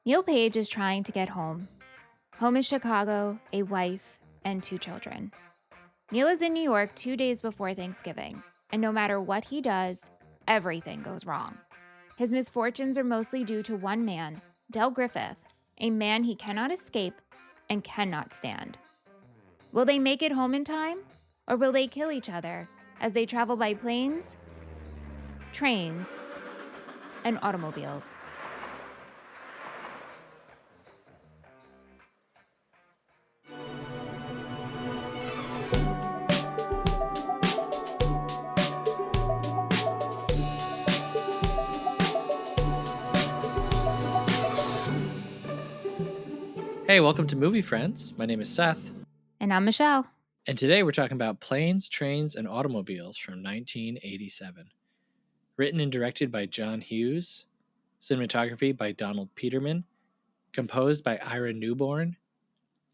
Neil Page is trying to get home. Home is Chicago, a wife, and 2 children. Neil is in New York 2 days before Thanksgiving, and no matter what he does, everything goes wrong. His misfortunes are mostly due to one man, Del Griffith, a man he cannot escape and cannot stand. Will they make it home in time, or will they kill each other as they travel by planes, trains, and automobiles? Hey, welcome to Movie Friends. My name is Seth, And I'm Michelle. and today we're talking about Planes, Trains, and Automobiles from 1987. Written and directed by John Hughes, cinematography by Donald Peterman, composed by Ira Newborn,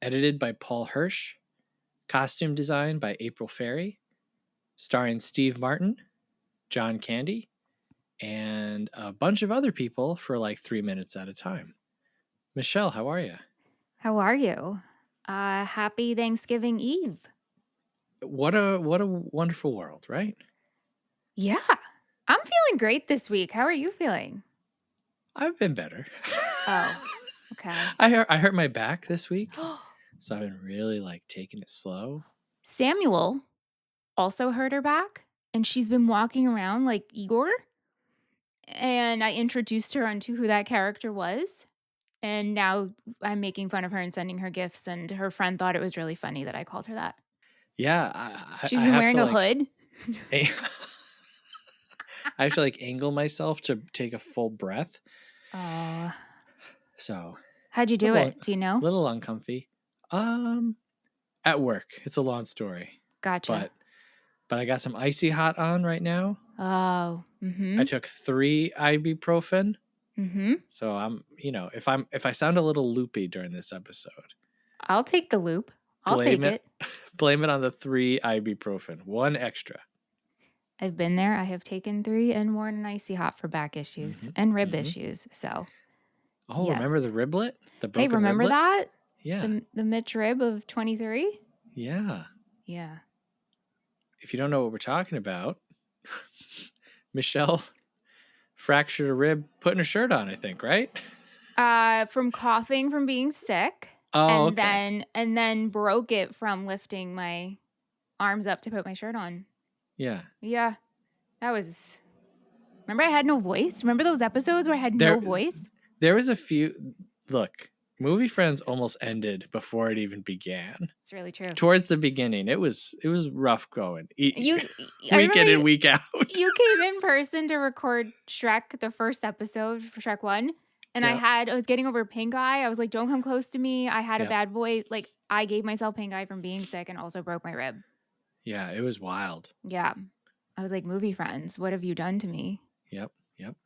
edited by Paul Hirsch, costume design by April Ferry, starring Steve Martin, John Candy, and a bunch of other people for like 3 minutes at a time. Michelle, how are you? How are you? Happy Thanksgiving Eve. What a wonderful world, right? Yeah, I'm feeling great this week. How are you feeling? I've been better. Oh, okay. I hurt my back this week, so I've been really like taking it slow. Samuel also hurt her back, and she's been walking around like Igor. And I introduced her onto who that character was. And now I'm making fun of her and sending her gifts. And her friend thought it was really funny that I called her that. Yeah, She's I been have to wearing a like hood. a- I have to like angle myself to take a full breath. Oh, So how'd you do it? Do you know? little uncomfy. Um, at work, it's a long story, Gotcha. but I got some icy hot on right now. Oh, I took 3 ibuprofen, mm-hmm. so if I sound a little loopy during this episode, I'll take the loop. I'll blame take it it. blame it on the 3 ibuprofen, one extra. I've been there. I have taken 3 and worn an icy hot for back issues Mm-hmm. and rib Mm-hmm. issues. So, Oh, remember yes. the riblet? The Hey, broken remember riblet? that? Yeah. The Mitch rib of 23? Yeah. Yeah. If you don't know what we're talking about, Michelle fractured a rib putting her shirt on, I think, right? From coughing from being sick, Oh, and okay. then broke it from lifting my arms up to put my shirt on. Yeah. Yeah. That was Remember I had no voice? Remember those episodes where I had There no voice? there was a few look, Movie Friends almost ended before it even began. It's really true. Towards the beginning, it was rough going. I Week remember in and week out. you came in person to record Shrek, the first episode for Shrek 1, and Yeah. I was getting over pink eye. I was like, "Don't come close to me." I had a Yeah. bad voice. Like, I gave myself pink eye from being sick and also broke my rib. Yeah, it was wild. Yeah. I was like, "Movie Friends, what have you done to me?" Yep. Yep.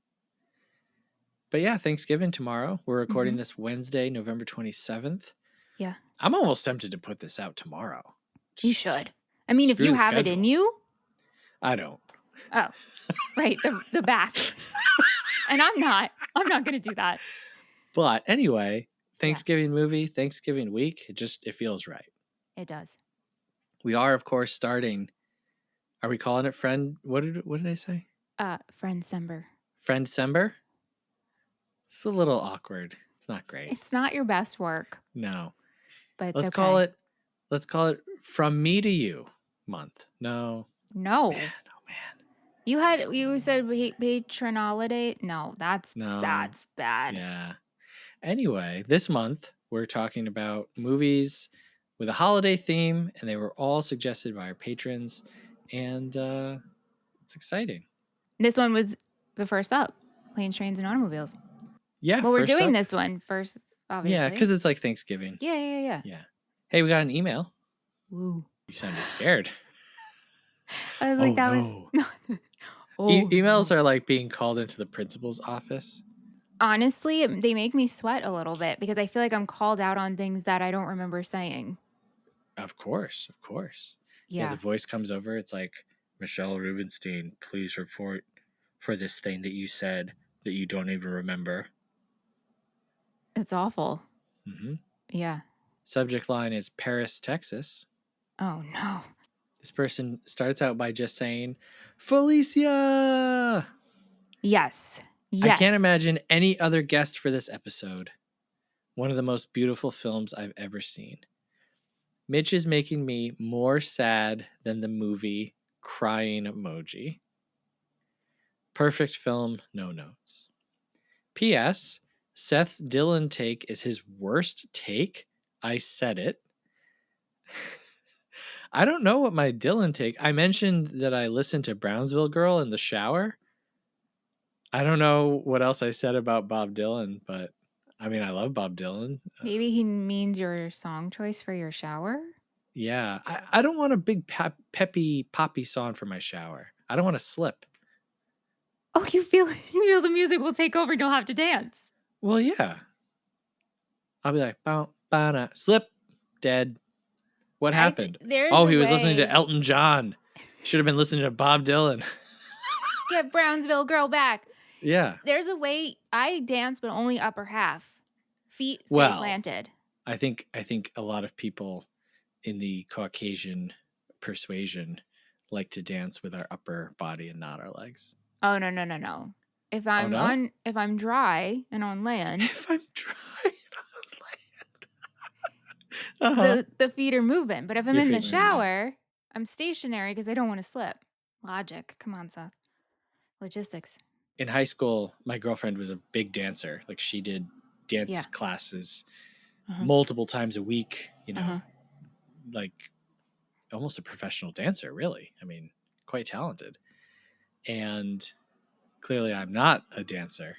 But yeah, Thanksgiving tomorrow. We're recording Mhm. this Wednesday, November 27th. Yeah. I'm almost tempted to put this out tomorrow. You Just should. I mean, if screw you the have it in schedule. you. I don't. Oh, right, the back. And I'm not. I'm not going to do that. But anyway, Yeah, Thanksgiving movie, Thanksgiving week, it feels right. it does. We are, of course, starting. Are we calling it friend? What did I say? Friend-cember. Friend-cember? It's a little awkward. It's not great. It's not your best work, No. but it's Let's call okay. it From Me to You month. No. No. Man, oh man. You said patronality. No, that's No. bad. Yeah. Anyway, this month we're talking about movies with a holiday theme, and they were all suggested by our patrons, and it's exciting. This one was the first up. Planes, trains, and automobiles. Yeah, Well, we're first doing up. this one first, Yeah, obviously. because it's like Thanksgiving. Yeah. Yeah. Hey, we got an email. Woo. You sounded scared. I was like, Oh that was no. oh Emails no. are like being called into the principal's office. Honestly, they make me sweat a little bit because I feel like I'm called out on things that I don't remember saying. Of course, of course. Yeah, the Yeah. voice comes over. It's like, Michelle Rubenstein, please report for this thing that you said that you don't even remember. It's awful. Hmm. Yeah. Subject line is Paris, Texas. Oh, no. This person starts out by just saying, Felicia! Yes. I can't Yes. imagine any other guest for this episode. One of the most beautiful films I've ever seen. Mitch is making me more sad than the movie crying emoji. Perfect film, no notes. P.S. Seth's Dylan take is his worst take. I said it. I don't know what my Dylan take. I mentioned that I listened to Brownsville Girl in the shower. I don't know what else I said about Bob Dylan, but I mean, I love Bob Dylan. Maybe he means your song choice for your shower? Yeah, I don't want a big peppy poppy song for my shower. I don't want to slip. Oh, you feel the music will take over and you'll have to dance. Well, yeah. I'll be like, bow, ba, slip, dead. What happened? There's Oh, a he was listening to way. Elton John. Should have been listening to Bob Dylan. Get Brownsville Girl back. Yeah. There's a way I dance, but only upper half. Feet stay Well, planted. I think a lot of people in the Caucasian persuasion like to dance with our upper body and not our legs. Oh, no, no, no, no. Oh no? If I'm dry and on land, If I'm trying on land. Uh-huh. the feet are moving. But if I'm Your in the feet moving, yeah. shower, I'm stationary because I don't want to slip. Logic. Come on, Seth. Logistics. In high school, my girlfriend was a big dancer. Like she did dance Yeah. classes Uh-huh. multiple times a week, Uh-huh. like almost a professional dancer, really. I mean, quite talented. And clearly I'm not a dancer.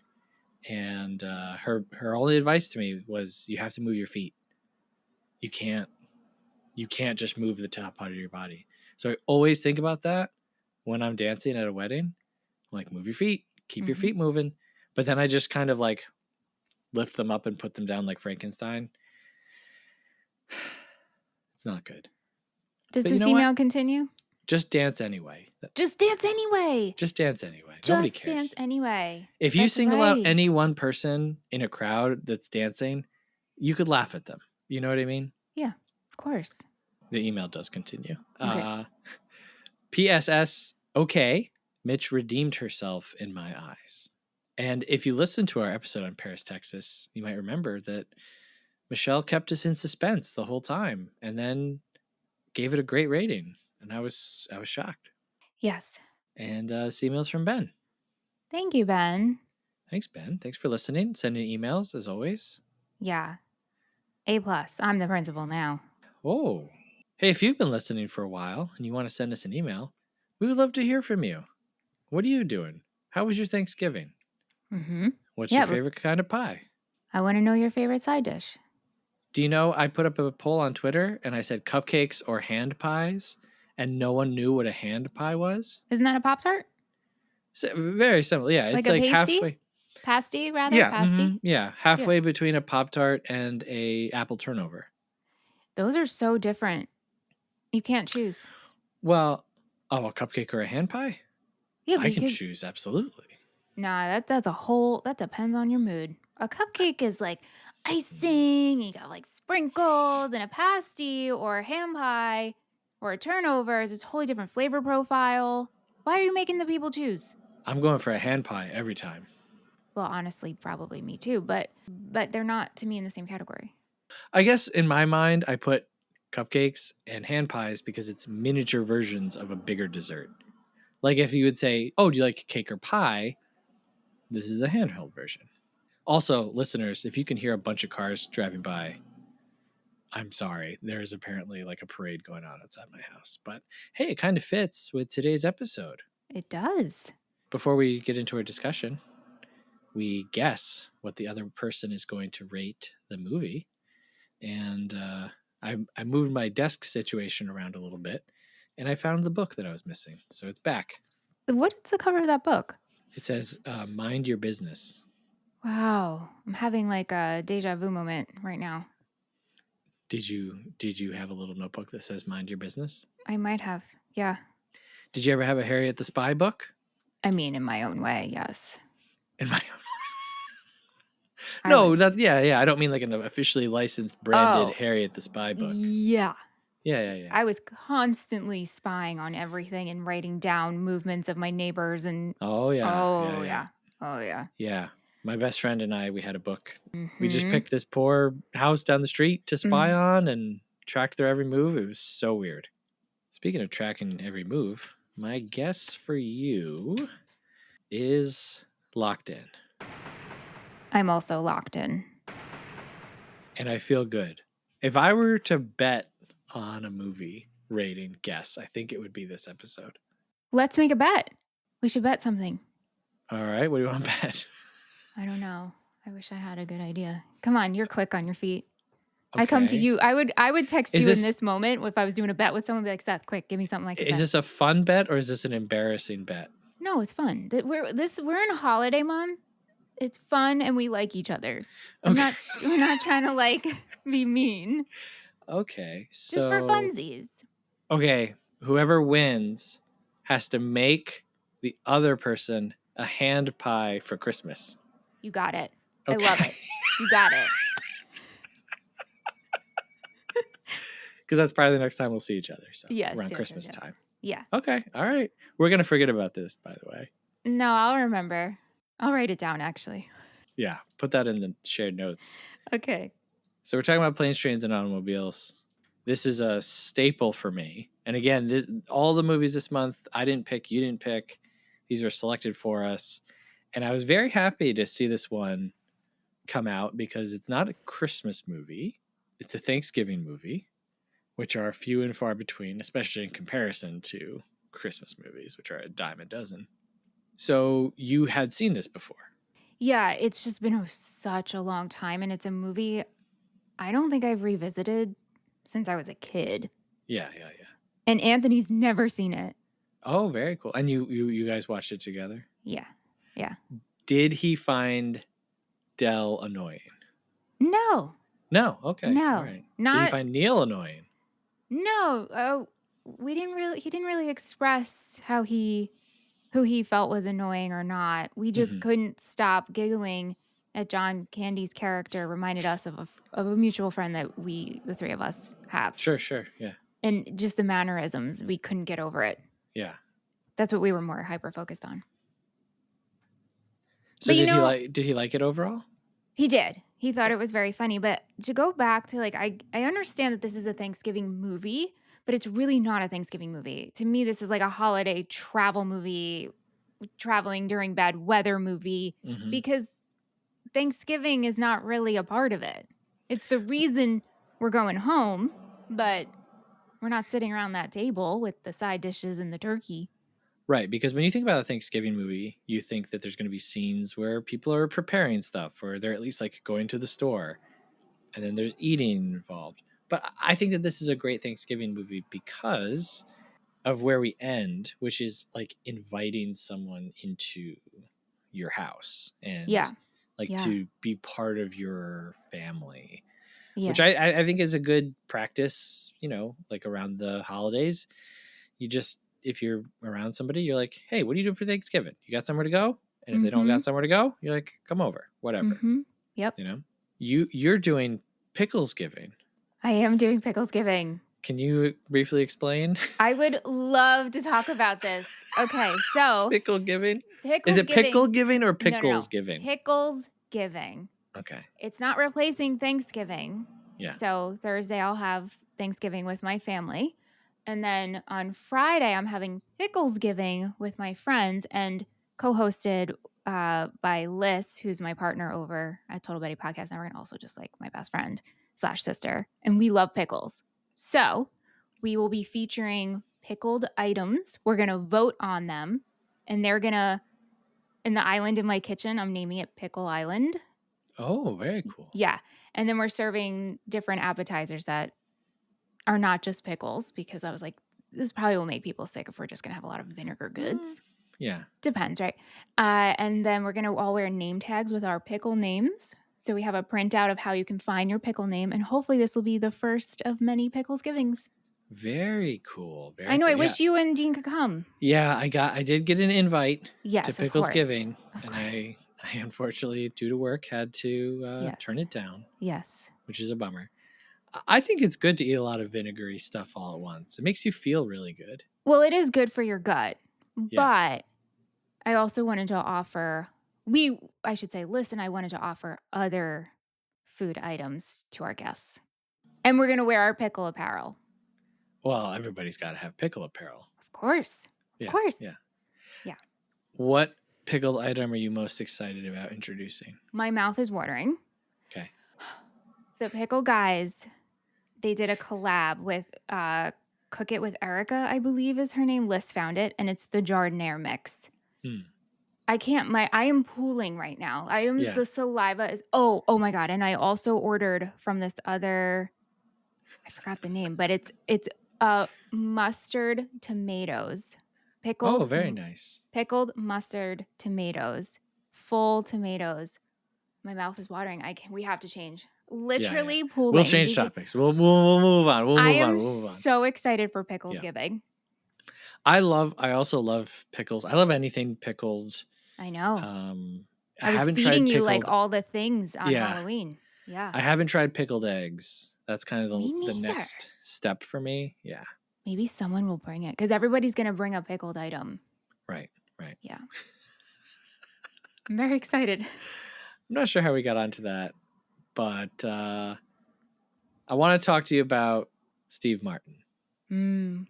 And her only advice to me was you have to move your feet. You can't just move the top part of your body. So I always think about that when I'm dancing at a wedding. I'm like, move your feet, keep your Mm-hmm. feet moving. But then I just kind of like lift them up and put them down like Frankenstein. It's not good. Does But you this know what? email continue? Just dance anyway. Just dance anyway. Just dance anyway. Nobody Just dance cares. anyway. If you That's single out right. any one person in a crowd that's dancing, you could laugh at them. You know what I mean? Yeah, of course. The email does continue. Okay. PSS, okay. Mitch redeemed herself in my eyes. And if you listen to our episode on Paris, Texas, you might remember that Michelle kept us in suspense the whole time and then gave it a great rating. And I was shocked. Yes. And this email's from Ben. Thank you, Ben. Thanks, Ben. Thanks for listening, sending emails as always. Yeah. A plus. I'm the principal now. Oh, hey, if you've been listening for a while and you want to send us an email, we would love to hear from you. What are you doing? How was your Thanksgiving? Mm-hmm. What's your Yeah. favorite kind of pie? I want to know your favorite side dish. Do you know I put up a poll on Twitter and I said cupcakes or hand pies, and no one knew what a hand pie was? Isn't that a Pop Tart? So, very similar. Yeah, Like it's a like pasty? halfway. Pasty, rather? Yeah, Pasty? yeah, Yeah. halfway between a Pop Tart and a apple turnover. Those are so different. You can't choose. Well, oh, a cupcake or a hand pie? Yeah, I can because choose absolutely. nah, that depends on your mood. A cupcake is like Mm. icing, you got like sprinkles, and a pasty or a ham pie or a turnover is a totally different flavor profile. Why are you making the people choose? I'm going for a hand pie every time. Well, honestly, probably me too, but they're not to me in the same category. I guess in my mind, I put cupcakes and hand pies because it's miniature versions of a bigger dessert. Like if you would say, "Oh, do you like cake or pie?" This is the handheld version. Also, listeners, if you can hear a bunch of cars driving by, I'm sorry. There is apparently like a parade going on outside my house. But hey, it kind of fits with today's episode. It does. Before we get into our discussion, we guess what the other person is going to rate the movie. And I moved my desk situation around a little bit and I found the book that I was missing. So it's back. What's the cover of that book? It says, Mind Your Business. Wow, I'm having like a deja vu moment right now. Did you have a little notebook that says Mind Your Business? I might have. Yeah. Did you ever have a Harriet the Spy book? I mean, in my own way, yes. In my I No, was, that yeah. I don't mean like an officially licensed, branded oh, Harriet the Spy book. yeah. Yeah. I was constantly spying on everything and writing down movements of my neighbors and Oh yeah, oh yeah. Oh yeah. yeah. My best friend and I, we had a book. We just Mhm. picked this poor house down the street to spy Mm. on and track their every move. It was so weird. Speaking of tracking every move, my guess for you is Locked In, I'm also locked in. and I feel good. If I were to bet on a movie rating guess, I think it would be this episode. Let's make a bet. We should bet something. All right, what do you want to bet? I don't know. I wish I had a good idea. Come on, you're quick on your feet. I come to Okay. you. I would text Is you in this this moment if I was doing a bet with someone. Be like, Seth, quick, give me something I could is bet. this a fun bet or is this an embarrassing bet? No, it's fun. We're in a holiday month. It's fun and we like each other. Okay. We're not trying to like be mean. Okay. Just for So, funsies. okay, whoever wins has to make the other person a hand pie for Christmas. You got it. I love Okay. it. You got it. Because that's probably the next time we'll see each other. So, Yes, around yes, yes, Christmas yes. time. Yeah. Okay. All right. We're going to forget about this, by the way. No, I'll remember. I'll write it down actually. Yeah. Put that in the shared notes. Okay. So, we're talking about planes, trains, and automobiles. This is a staple for me. And again, all the movies this month, I didn't pick, you didn't pick. These were selected for us. And I was very happy to see this one come out because it's not a Christmas movie. It's a Thanksgiving movie, which are few and far between, especially in comparison to Christmas movies, which are a dime a dozen. So you had seen this before. Yeah, it's just been such a long time and it's a movie I don't think I've revisited since I was a kid. Yeah. And Anthony's never seen it. Oh, very cool. And you guys watched it together? Yeah. Yeah. Did he find Dell annoying? No. No. Okay. All No. right. Did he Not find Neil annoying? no. Oh, we didn't really he didn't really express who he felt was annoying or not. We just Mm-hmm. couldn't stop giggling that John Candy's character reminded us of a mutual friend that the three of us have. Sure. Yeah. And just the mannerisms, we couldn't get over it. Yeah. That's what we were more hyper focused on. So But did he like it overall? he did. He thought Good. it was very funny. But to go back to like, I understand that this is a Thanksgiving movie, but it's really not a Thanksgiving movie. To me, this is like a holiday travel movie, traveling during bad weather movie, Mm-hmm. because Thanksgiving is not really a part of it. It's the reason we're going home, but we're not sitting around that table with the side dishes and the turkey. Right, because when you think about a Thanksgiving movie, you think that there's going to be scenes where people are preparing stuff, or they're at least like going to the store, and then there's eating involved. But I think that this is a great Thanksgiving movie because of where we end, which is like inviting someone into your house and Yeah. like Yeah. to be part of your family, which Yeah. I think is a good practice, like around the holidays. You just, if you're around somebody, you're like, hey, what are you doing for Thanksgiving? You got somewhere to go? And if they don't Mm-hmm. got somewhere to go, you're like, come over, whatever. Mm-hmm. Yep. You're doing pickles giving. I am doing pickles giving. Can you briefly explain I would love to talk about this. Okay, so pickle giving? Is pickles it pickle giving. giving or No, no, pickles no. giving? Pickles giving. Okay. It's not replacing Thanksgiving. Yeah. So Thursday I'll have Thanksgiving with my family. And then on Friday I'm having pickles giving with my friends and co-hosted by Liz, who's my partner over at Total Betty Podcast Network and also just like my best friend / sister. And we love pickles. So we will be featuring pickled items. We're going to vote on them and they're going to, in the island in my kitchen, I'm naming it Pickle Island. Oh, very cool. Yeah. And then we're serving different appetizers that are not just pickles because I was like, this probably will make people sick if we're just going to have a lot of vinegar goods. Yeah. Depends, right? And then we're going to all wear name tags with our pickle names. So we have a printout of how you can find your pickle name. And hopefully this will be the first of many pickles givings. Very cool. Very I know. cool. I wish you and Dean could come. Yeah, I did get an invite Yes, to of Pickles course. Giving, Of and course. I I unfortunately, due to work, had to turn Yes. it down, Yes. which is a bummer. I think it's good to eat a lot of vinegary stuff all at once. It makes you feel really good. Well, it is good for your gut, Yeah. but I also wanted to offer I should say, listen, I wanted to offer other food items to our guests. And we're gonna wear our pickle apparel. Well, everybody's got to have pickle apparel. Of course. Of Yeah. course. Yeah. Yeah. What pickled item are you most excited about introducing? My mouth is watering. Okay. The Pickle Guys, they did a collab with Cook It with Erica, I believe is her name. Liz found it, and it's the Jardiniere mix. Hmm. I am pooling right now. Yeah. The saliva is oh my God. And I also ordered from this other, I forgot the name, but it's mustard tomatoes. Oh, Pickled very nice. pickled mustard tomatoes. Full tomatoes. My mouth is watering. We have to change. Yeah. Yeah. Literally We'll pooling change because topics. We'll move on. We'll I move on. am We'll move on. so excited for pickles Yeah. giving. I also love pickles. I love anything pickled. I know. Um, I I was haven't feeding tried you like pickled. all the things on Yeah. Halloween. Yeah. I haven't tried pickled eggs. That's kind of Me the neither. next step for me. Yeah. Maybe someone will bring it because everybody's going to bring a pickled item. Right. Right. Yeah. I'm very excited. I'm not sure how we got onto that, but I want to talk to you about Steve Martin.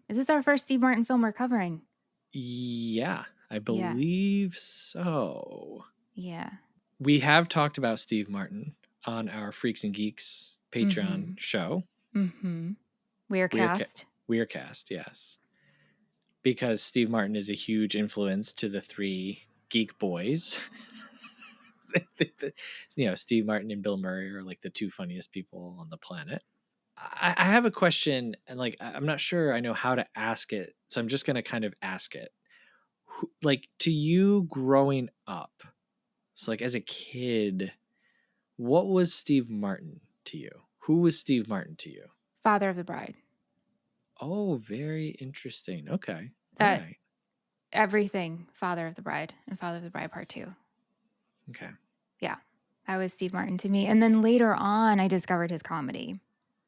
Is this our first Steve Martin film we're covering? Yeah, I Yeah. believe so. Yeah. We have talked about Steve Martin on our Freaks and Geeks Mm-hmm. Patreon show. Mm-hmm. We're cast. Weircast, yes. Because Steve Martin is a huge influence to the three geek boys. Steve Martin and Bill Murray are like the two funniest people on the planet. I have a question, and like I'm not sure I know how to ask it, so I'm just gonna kind of ask it. Like to you growing up, so like as a kid, what was Steve Martin to you? Who was Steve Martin to you? Father of the Bride. Oh, very interesting. Okay, all That right, everything Father of the Bride and Father of the Bride Part 2. okay, Yeah. That was Steve Martin to me. And then later on, I discovered his comedy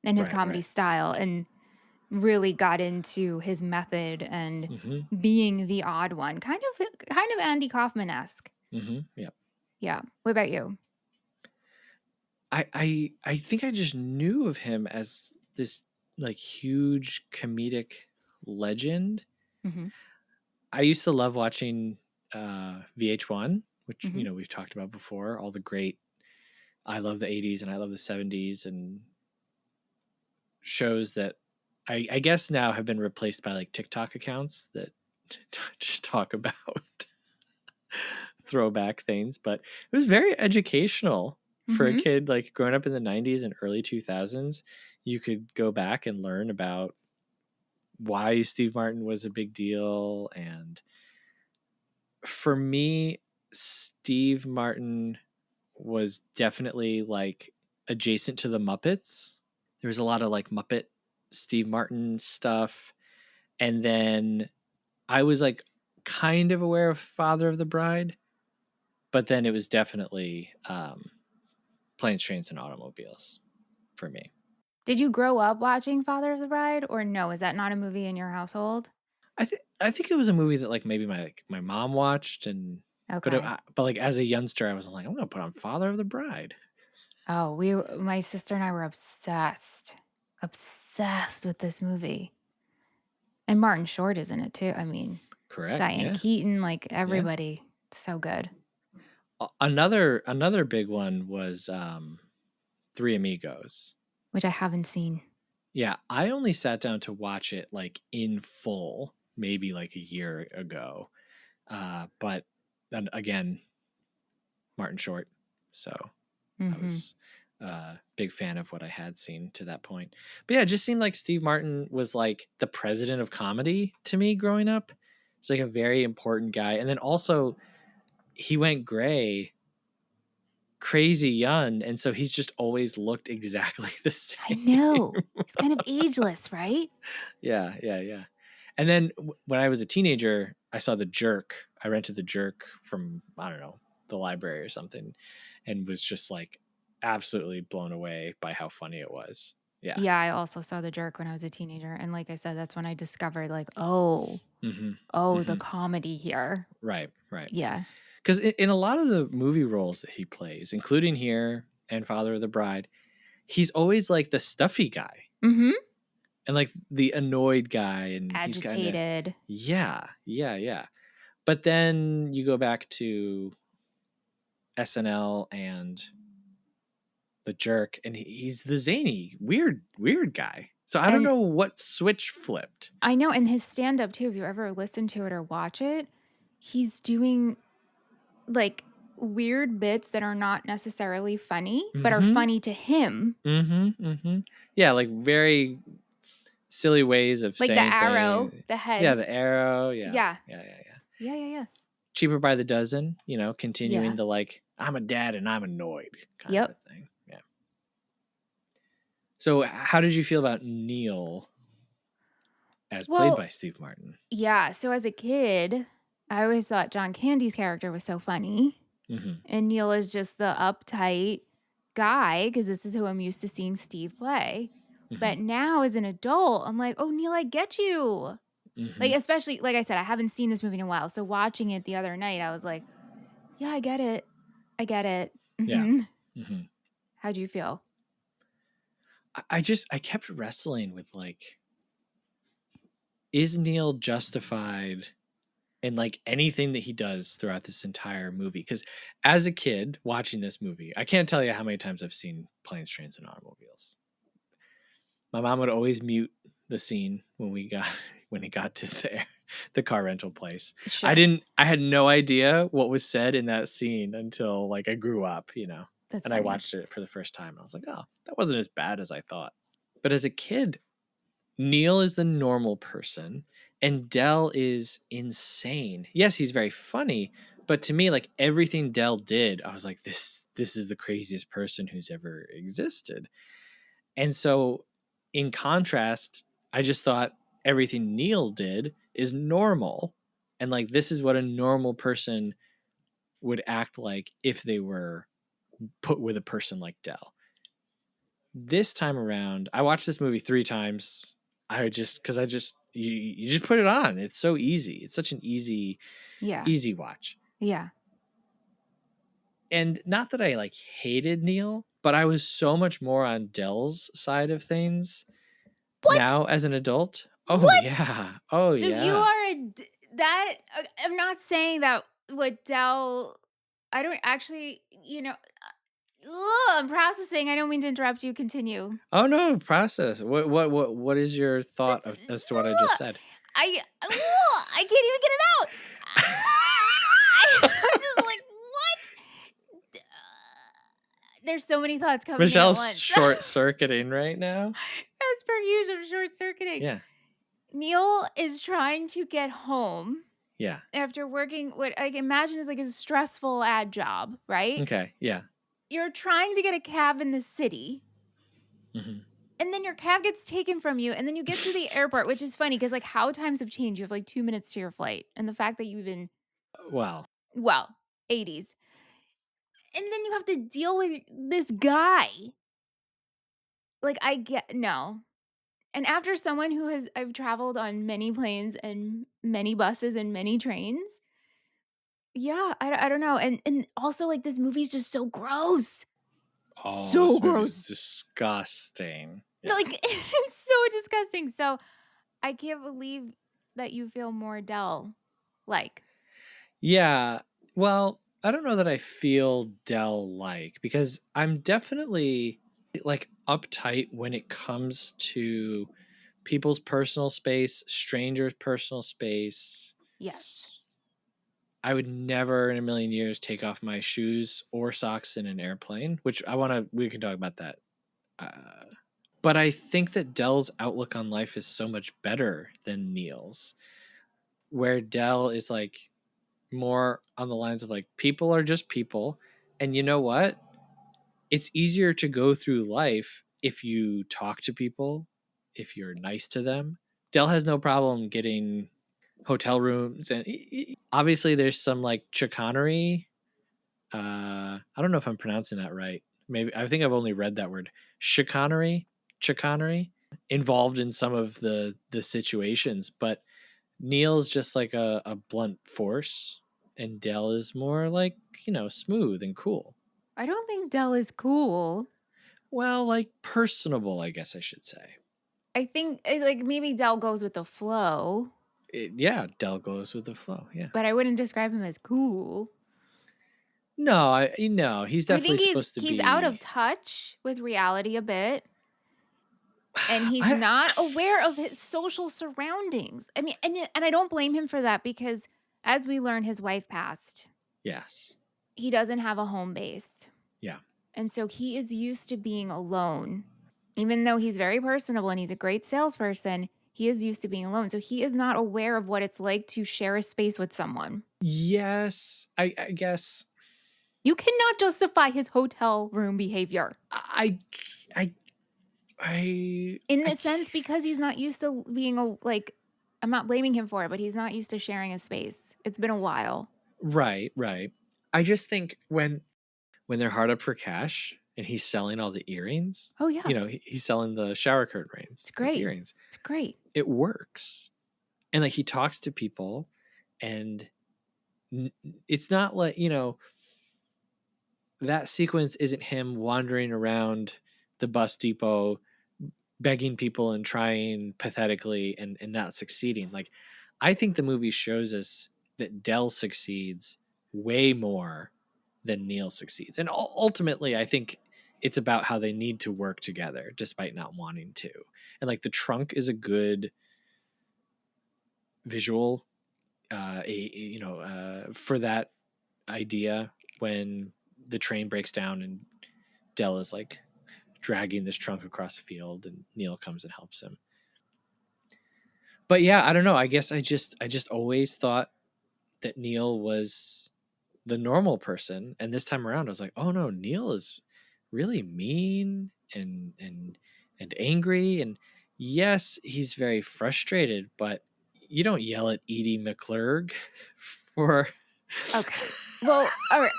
and his right, comedy right. style and really got into his method and Mm-hmm. being the odd one. Kind of Andy Kaufman-esque. Mm-hmm. Yeah. Yeah. What about you? I think I just knew of him as this like huge comedic legend. Mm-hmm. I used to love watching VH1, which Mm-hmm. we've talked about before. All the great, I love the '80s and I love the '70s and shows that I guess now have been replaced by like TikTok accounts that just talk about throwback things. But it was very educational for a Mm-hmm. kid like growing up in the '90s and early 2000s. You could go back and learn about why Steve Martin was a big deal. And for me, Steve Martin was definitely like adjacent to the Muppets. There was a lot of like Muppet Steve Martin stuff. And then I was like kind of aware of Father of the Bride, but then it was definitely Planes, Trains, and Automobiles for me. Did you grow up watching Father of the Bride or no? Is that not a movie in your household? I think it was a movie that like maybe my mom watched and Okay. but like as a youngster I was like I'm gonna put on Father of the Bride. Oh, my sister and I were obsessed. Obsessed with this movie. And Martin Short is in it too. I mean, Correct. Diane Yeah. Keaton, like Yeah. everybody. So good. Another big one was Three Amigos. Which I haven't seen. Yeah, I only sat down to watch it like in full maybe like a year ago. But then again, Martin Short. So I Mm-hmm. was a big fan of what I had seen to that point. But yeah, it just seemed like Steve Martin was like the president of comedy to me growing up. It's like a very important guy. And then also he went gray crazy young. And so he's just always looked exactly the I same. know. He's kind of ageless, right? Yeah, yeah, yeah. And then when I was a teenager, I saw The Jerk. I rented The Jerk from, I don't know, the library or something, and was just like absolutely blown away by how funny it was. Yeah. Yeah, I also saw The Jerk when I was a teenager, and like I said, that's when I discovered like, "Oh, Mm-hmm. oh, the Mm-hmm. comedy here." Right. Right. Yeah. Because in a lot of the movie roles that he plays, including here and Father of the Bride, he's always like the stuffy guy Mhm. and like the annoyed guy, and he's kind of, Agitated. yeah, yeah, yeah. But then you go back to SNL and The Jerk, and he's the zany, weird guy. So I don't And know what switch flipped. I know, and his stand-up too, if you ever listen to it or watch it, he's doing, like, weird bits that are not necessarily funny, but are Mm-hmm. funny to him. Mm-hmm. Mm-hmm. Yeah, like very silly ways of Like the saying arrow, things. the Yeah, head. the arrow. Yeah, Yeah. yeah, yeah, yeah. Yeah, yeah, yeah. Cheaper by the dozen. Continuing Yeah. the like, I'm a dad and I'm annoyed kind of Yep. a thing. Yeah. So, how did you feel about Neil as played Well, by Steve Martin? yeah, so as a kid, I always thought John Candy's character was so funny, Mm-hmm. and Neil is just the uptight guy because this is who I'm used to seeing Steve play. Mm-hmm. But now as an adult, I'm like, "Oh, Neil, I get you." Mm-hmm. Like, especially like I said, I haven't seen this movie in a while, so watching it the other night, I was like, "Yeah, I get it. I get it." Yeah. Mhm. Mm-hmm. How'd you feel? I kept wrestling with like, is Neil justified in like anything that he does throughout this entire movie? Because as a kid watching this movie, I can't tell you how many times I've seen Planes, Trains, and Automobiles. My mom would always mute the scene when we got when it got to the car rental place. Sure. I had no idea what was said in that scene until like I grew up, That's and I funny. watched it for the first time. I was like, oh, that wasn't as bad as I thought. But as a kid, Neil is the normal person and Dell is insane. Yes, he's very funny, but to me, like everything Dell did, I was like, this is the craziest person who's ever existed. And so, in contrast, I just thought everything Neil did is normal. And like, this is what a normal person would act like if they were put with a person like Dell. This time around, I watched this movie 3 times. Because you just put it on. It's so easy. It's such an Yeah. easy watch. Yeah. And not that I like hated Neil, but I was so much more on Dell's side of things What? now as an adult. Oh What? yeah. Oh So you yeah. are that I'm not saying that what Dell I don't actually, I'm processing. I don't mean to interrupt you. Continue. Oh no, process. What is your thought That's, as to what I just said? I can't even get it out. I'm just like, what? There's so many thoughts coming in at Michelle's once. short circuiting right now. As per usual, I'm short circuiting. Yeah. Neil is trying to get home Yeah. after working what I imagine is like a stressful ad job, right? Okay. Yeah. You're trying to get a cab in the city, Hmm. and then your cab gets taken from you, and then you get to the airport, which is funny because like how times have changed. You have like 2 minutes to your flight, and the fact that you've been Well, well 80s, and then you have to deal with this guy. Like I get no. And after someone who has I've traveled on many planes and many buses and many trains, yeah, I don't know. And also like this movie's just so gross. oh, So this movie's gross. disgusting. Yeah. Like it's so disgusting. So I can't believe that you feel more dull. Like, Yeah. Well, I don't know that I feel Dell like because I'm definitely like uptight when it comes to people's personal space, strangers' personal space. yes. I would never in a million years take off my shoes or socks in an airplane, which we can talk about that. Uh, but I think that Dell's outlook on life is so much better than Neil's, where Dell is like more on the lines of like, people are just people. And you know what? It's easier to go through life if you talk to people, if you're nice to them. Dell has no problem getting hotel rooms, and obviously there's some like chicanery I don't know if I'm pronouncing that right. Maybe I think I've only read that word. Chicanery involved in some of the situations, but Neil's just like a blunt force, and Dell is more like, smooth and cool. I don't think Dell is cool. Well, like personable, I guess I should say. I think like maybe Dell goes with the flow, Yeah, Dell goes with the flow. Yeah. but I wouldn't describe him as cool. No, he's I definitely think he's supposed to he's out of be. touch with reality a bit, and he's I not aware of his social surroundings. I mean, and I don't blame him for that because as we learn his wife passed. yes. He doesn't have a home base. Yeah. And so he is used to being alone. Even though he's very personable and he's a great salesperson, he is used to being alone. So he is not aware of what it's like to share a space with someone. Yes, I guess You cannot justify his hotel room behavior I I in I the sense because he's not used to being like, I'm not blaming him for it, but he's not used to sharing a space. It's been a while. right, right. I just think when they're hard up for cash and he's selling all the earrings, Oh, yeah. he's selling the shower curtain It's rings as great. earrings. It's great. It works. And like he talks to people, and it's not like, that sequence isn't him wandering around the bus depot begging people and trying pathetically and not succeeding. Like, I think the movie shows us that Dell succeeds way more than Neil succeeds. And ultimately, I think it's about how they need to work together despite not wanting to. And like the trunk is a good visual, for that idea when the train breaks down and Dell is like dragging this trunk across the field and Neil comes and helps him. But yeah, I don't know. I guess I just always thought that Neil was the normal person, and this time around I was like, "Oh no, Neil is really mean and angry, and yes, he's very frustrated, but you don't yell at Edie McClurg for Okay. Well, all right.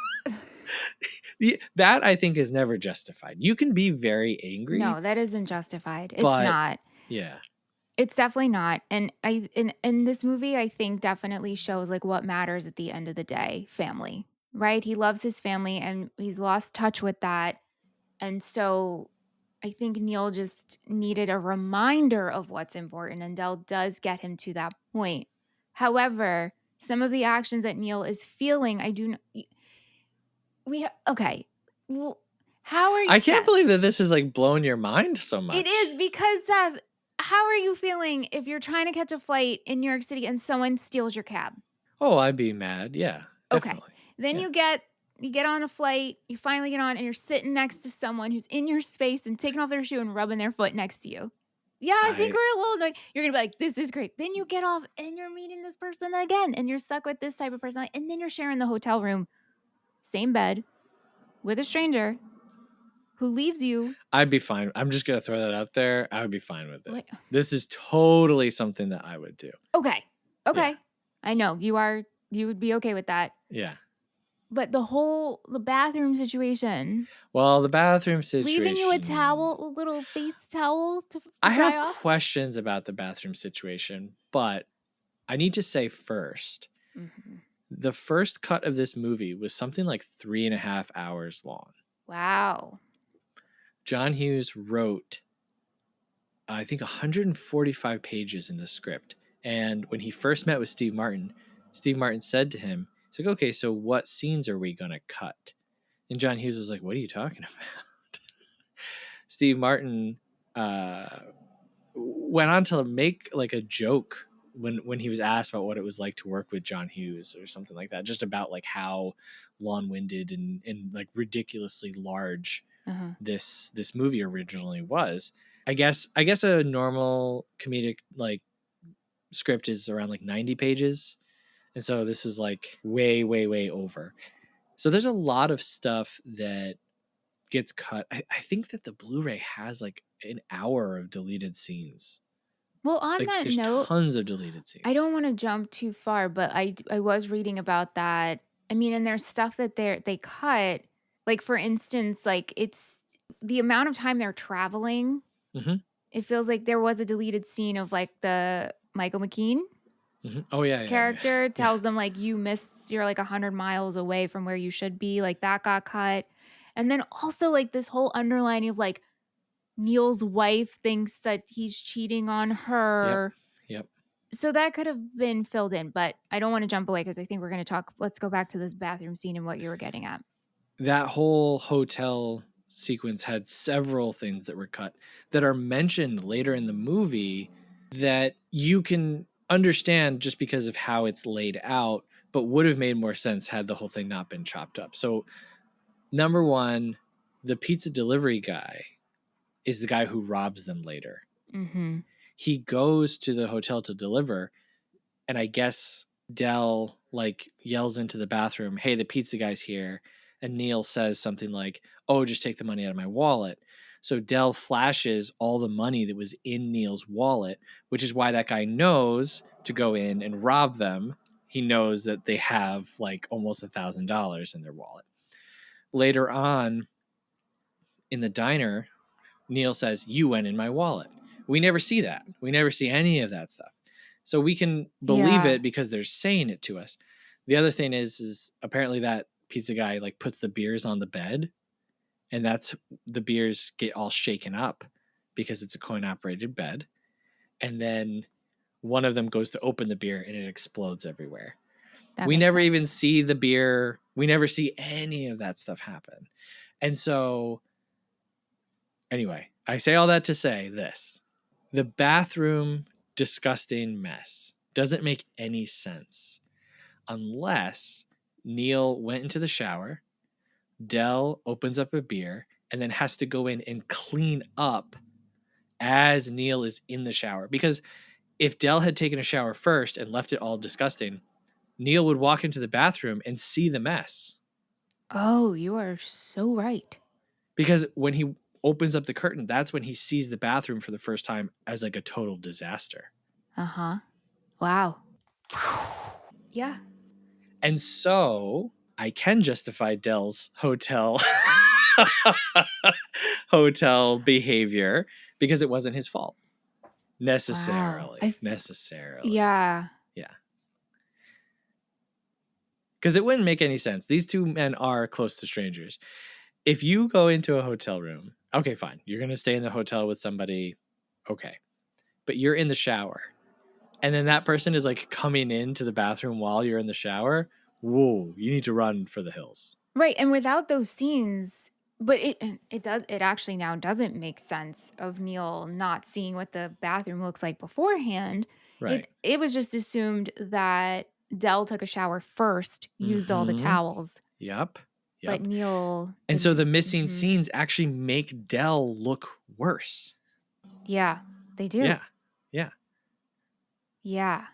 that I think is never justified. You can be very angry, No, that isn't justified. It's but not. yeah. It's definitely not. And I in this movie, I think definitely shows like what matters at the end of the day, family. Right? He loves his family and he's lost touch with that. And so I think Neil just needed a reminder of what's important and Dell does get him to that point. However, some of the actions that Neil is feeling, I do okay. Well, how are you I can't Seth? believe that this is like blowing your mind so It much. is because Seth, how are you feeling if you're trying to catch a flight in New York City and someone steals your cab? Oh, I'd be mad. Yeah, Okay. definitely. Then Yeah. you get on a flight, you finally get on and you're sitting next to someone who's in your space and taking off their shoe and rubbing their foot next to you. Yeah, I think I we're a little annoyed. You're gonna be like, this is great. Then you get off and you're meeting this person again and you're stuck with this type of person. And then you're sharing the hotel room, same bed with a stranger who leaves you. I'd be fine. I'm just gonna throw that out there. I would be fine with it. Like, This is totally something that I would do. okay. Yeah. Okay. I know you would be okay with that. Yeah. But the bathroom situation, Well, the bathroom leaving you a situation. towel, a little face towel I to dry have off. questions about the bathroom situation, but I need to say first, Mhm. the first cut of this movie was something like 3.5 hours long. Wow. John Hughes wrote, I think, 145 pages in the script. And when he first met with Steve Martin said to him, he's like, okay, so what scenes are we going to cut? And John Hughes was like, what are you talking about? Steve Martin uh, went on to make like a joke when he was asked about what it was like to work with John Hughes or something like that, just about like how long-winded and like ridiculously large Uh-huh. this movie originally was. I guess a normal comedic like script is around like 90 pages. And so this was like way, way, way over. So there's a lot of stuff that gets cut. I think that the Blu-ray has like an hour of deleted scenes. Well, on Like that there's note, tons of deleted I scenes. don't want to jump too far, but I was reading about that I mean, and there's stuff that they cut. Like, for instance, like, it's the amount of time they're traveling, Hmm. it feels like there was a deleted scene of, like, the Michael McKean's Hmm. Oh yeah, yeah, yeah, character yeah. tells them, like, you're, like, 100 miles away from where you should be, like, that got cut. And then also, like, this whole underlining of, like, Neil's wife thinks that he's cheating on Yep. her. Yep. So that could have been filled in, but I don't wanna jump away because I think we're gonna talk let's go back to this bathroom scene and what you were getting at. That whole hotel sequence had several things that were cut that are mentioned later in the movie that you can understand just because of how it's laid out, but would have made more sense had the whole thing not been chopped up. So, number one, the pizza delivery guy is the guy who robs them later. Mhm. He goes to the hotel to deliver, and I guess Dell like yells into the bathroom, "Hey, the pizza guy's here." And Neil says something like, "Oh, just take the money out of my wallet." So Dell flashes all the money that was in Neil's wallet, which is why that guy knows to go in and rob them. He knows that they have like almost $1,000 in their wallet. Later on in the diner, Neil says, "You went in my wallet." We never see that. We never see any of that stuff. So we can believe Yeah. it because they're saying it to us. The other thing is apparently that pizza guy like puts the beers on the bed, and that's the beers get all shaken up because it's a coin operated bed. And then one of them goes to open the beer and it explodes everywhere. That We makes never even sense. see the beer. We never see any of that stuff happen. And so anyway, I say all that to say this. The bathroom disgusting mess doesn't make any sense unless Neil went into the shower, Dell opens up a beer, and then has to go in and clean up as Neil is in the shower. Because if Dell had taken a shower first and left it all disgusting, Neil would walk into the bathroom and see the mess. Oh, you are so right. Because when he opens up the curtain, that's when he sees the bathroom for the first time as like a total disaster. Uh-huh. Wow. Yeah. And so I can justify Dell's hotel behavior because it wasn't his fault. Wow. Necessarily. Necessarily. Yeah. Yeah. Because it wouldn't make any sense. These two men are close to strangers. If you go into a hotel room, okay, fine. You're going to stay in the hotel with somebody. Okay. But you're in the shower. And then that person is like coming into the bathroom while you're in the shower. Whoa, you need to run for the hills. Right, and without those scenes but it actually now doesn't make sense of Neil not seeing what the bathroom looks like beforehand. Right. It was just assumed that Dell took a shower first, used all the Mm-hmm. towels, Yep. but Yep. Neil And so the didn't. missing Mhm. scenes actually make Dell look worse. Yeah, they do. Yeah. Yeah. Yeah.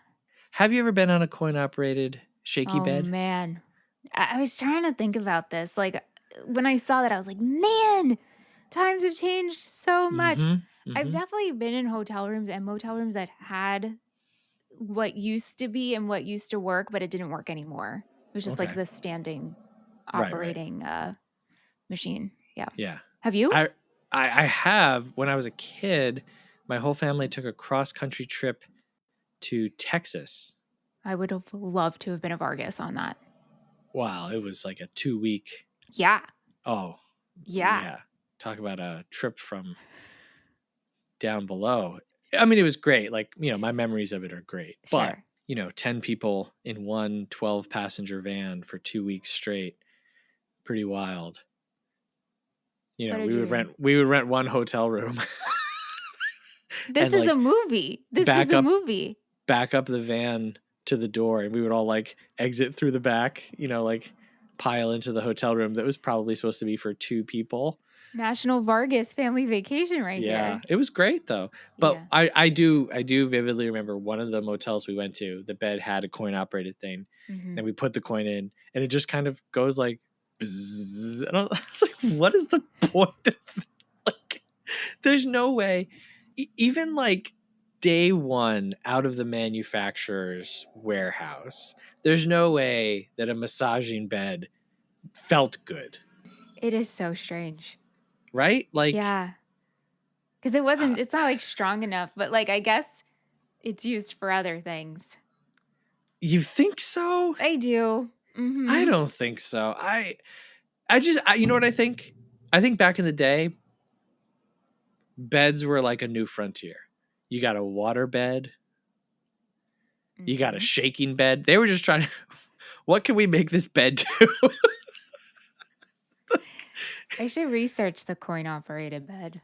Have you ever been on a coin operated shaky Oh, bed? man. I was trying to think about this, like, when I saw that, I was like, "Man, times have changed so much." Mm-hmm. I've Mm-hmm. definitely been in hotel rooms and motel rooms that had what used to be and what used to work, but it didn't work anymore. It was just like Okay. the standing Right, right. operating, machine. Yeah. Yeah. Have you? I I have when I was a kid, my whole family took a cross country trip to Texas. I would have loved to have been a Vargas on that. Wow, it was like a 2 week. Yeah. Oh, Yeah. yeah. Talk about a trip from down below. I mean, it was great. Like, my memories of it are great. But, Sure. 10 people in one 12 passenger van for 2 weeks straight, pretty wild. What a We would dream. rent one hotel room This and is a like movie. This is back a up movie. back up the van to the door, and we would all like exit through the back, like pile into the hotel room that was probably supposed to be for two people. National Vargas family vacation right Yeah, here. it was great though. But Yeah. I do vividly remember one of the motels we went to, the bed had a coin operated thing, Mhm. and we put the coin in, and it just kind of goes like bzzz, and I was like, what is the point of like there's no way even like day one out of the manufacturer's warehouse. There's no way that a massaging bed felt good, It is so strange. right? Like, Yeah. Because uh, it's not like strong enough, but like I guess it's used for other things. you think so? I do. I Mm-hmm. don't think so. You know what I think? I think back in the day, beds were like a new frontier. You got a water bed, you got a Mm-hmm. shaking bed. They were just trying to, what can we make this bed do? I should research the coin operated bed.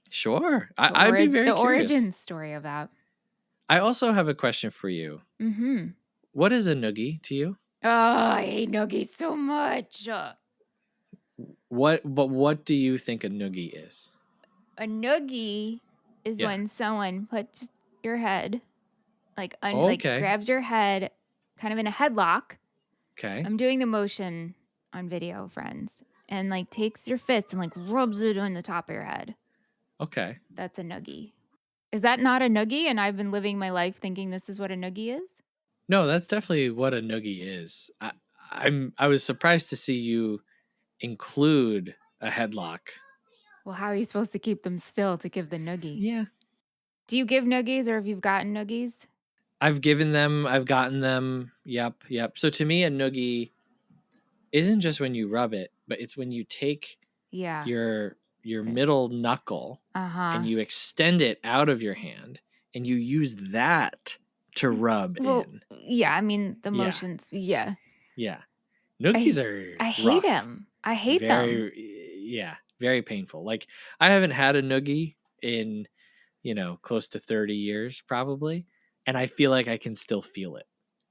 Sure. I'd be very The curious. origin story of that. I also have a question for you. Mm-hmm. What is a noogie to you? Oh, I hate nuggies so much. What do you think a noogie is? A noogie is Yeah. when someone puts your head like Okay. grabs your head kind of in a headlock. Okay. I'm doing the motion on video, friends, and like takes your fist and like rubs it on the top of your head. Okay. That's a noogie. Is that not a noogie? And I've been living my life thinking this is what a noogie is? No, that's definitely what a noogie is. I was surprised to see you include a headlock. Well, how are you supposed to keep them still to give the noogie? Yeah. Do you give noogies or have you gotten noogies? I've given them, I've gotten them. Yep, yep. So to me, a noogie isn't just when you rub it, but it's when you take Yeah. your middle knuckle Uh huh. and you extend it out of your hand and you use that to rub Well, in. yeah. I mean, the Yeah, motions. Yeah. yeah. Noogies I are I hate rough. them. I hate them. Very, yeah, very painful. Like I haven't had a noogie in, close to 30 years probably, and I feel like I can still feel it.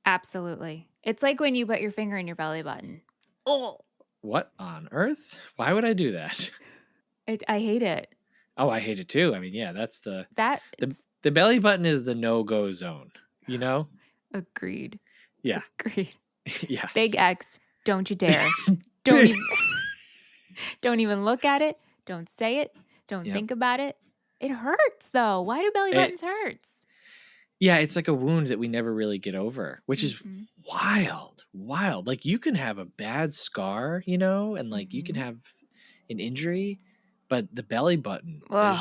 Absolutely. It's like when you put your finger in your belly button. Oh, What on earth? Why would I do that? I hate it. Oh, I hate it too. I mean, yeah, that's That the it's the belly button is the no-go zone, you know? agreed. Yeah. Agreed. Big Yes. X. Don't you dare. Don't Big. even don't even look at it. Don't say it. Don't Yep. think about it. It hurts though. Why do belly buttons It's hurts? yeah, it's like a wound that we never really get over, which is Mhm. wild. Wild. Like you can have a bad scar, and like you can Mhm. have an injury, but the belly button, Ugh.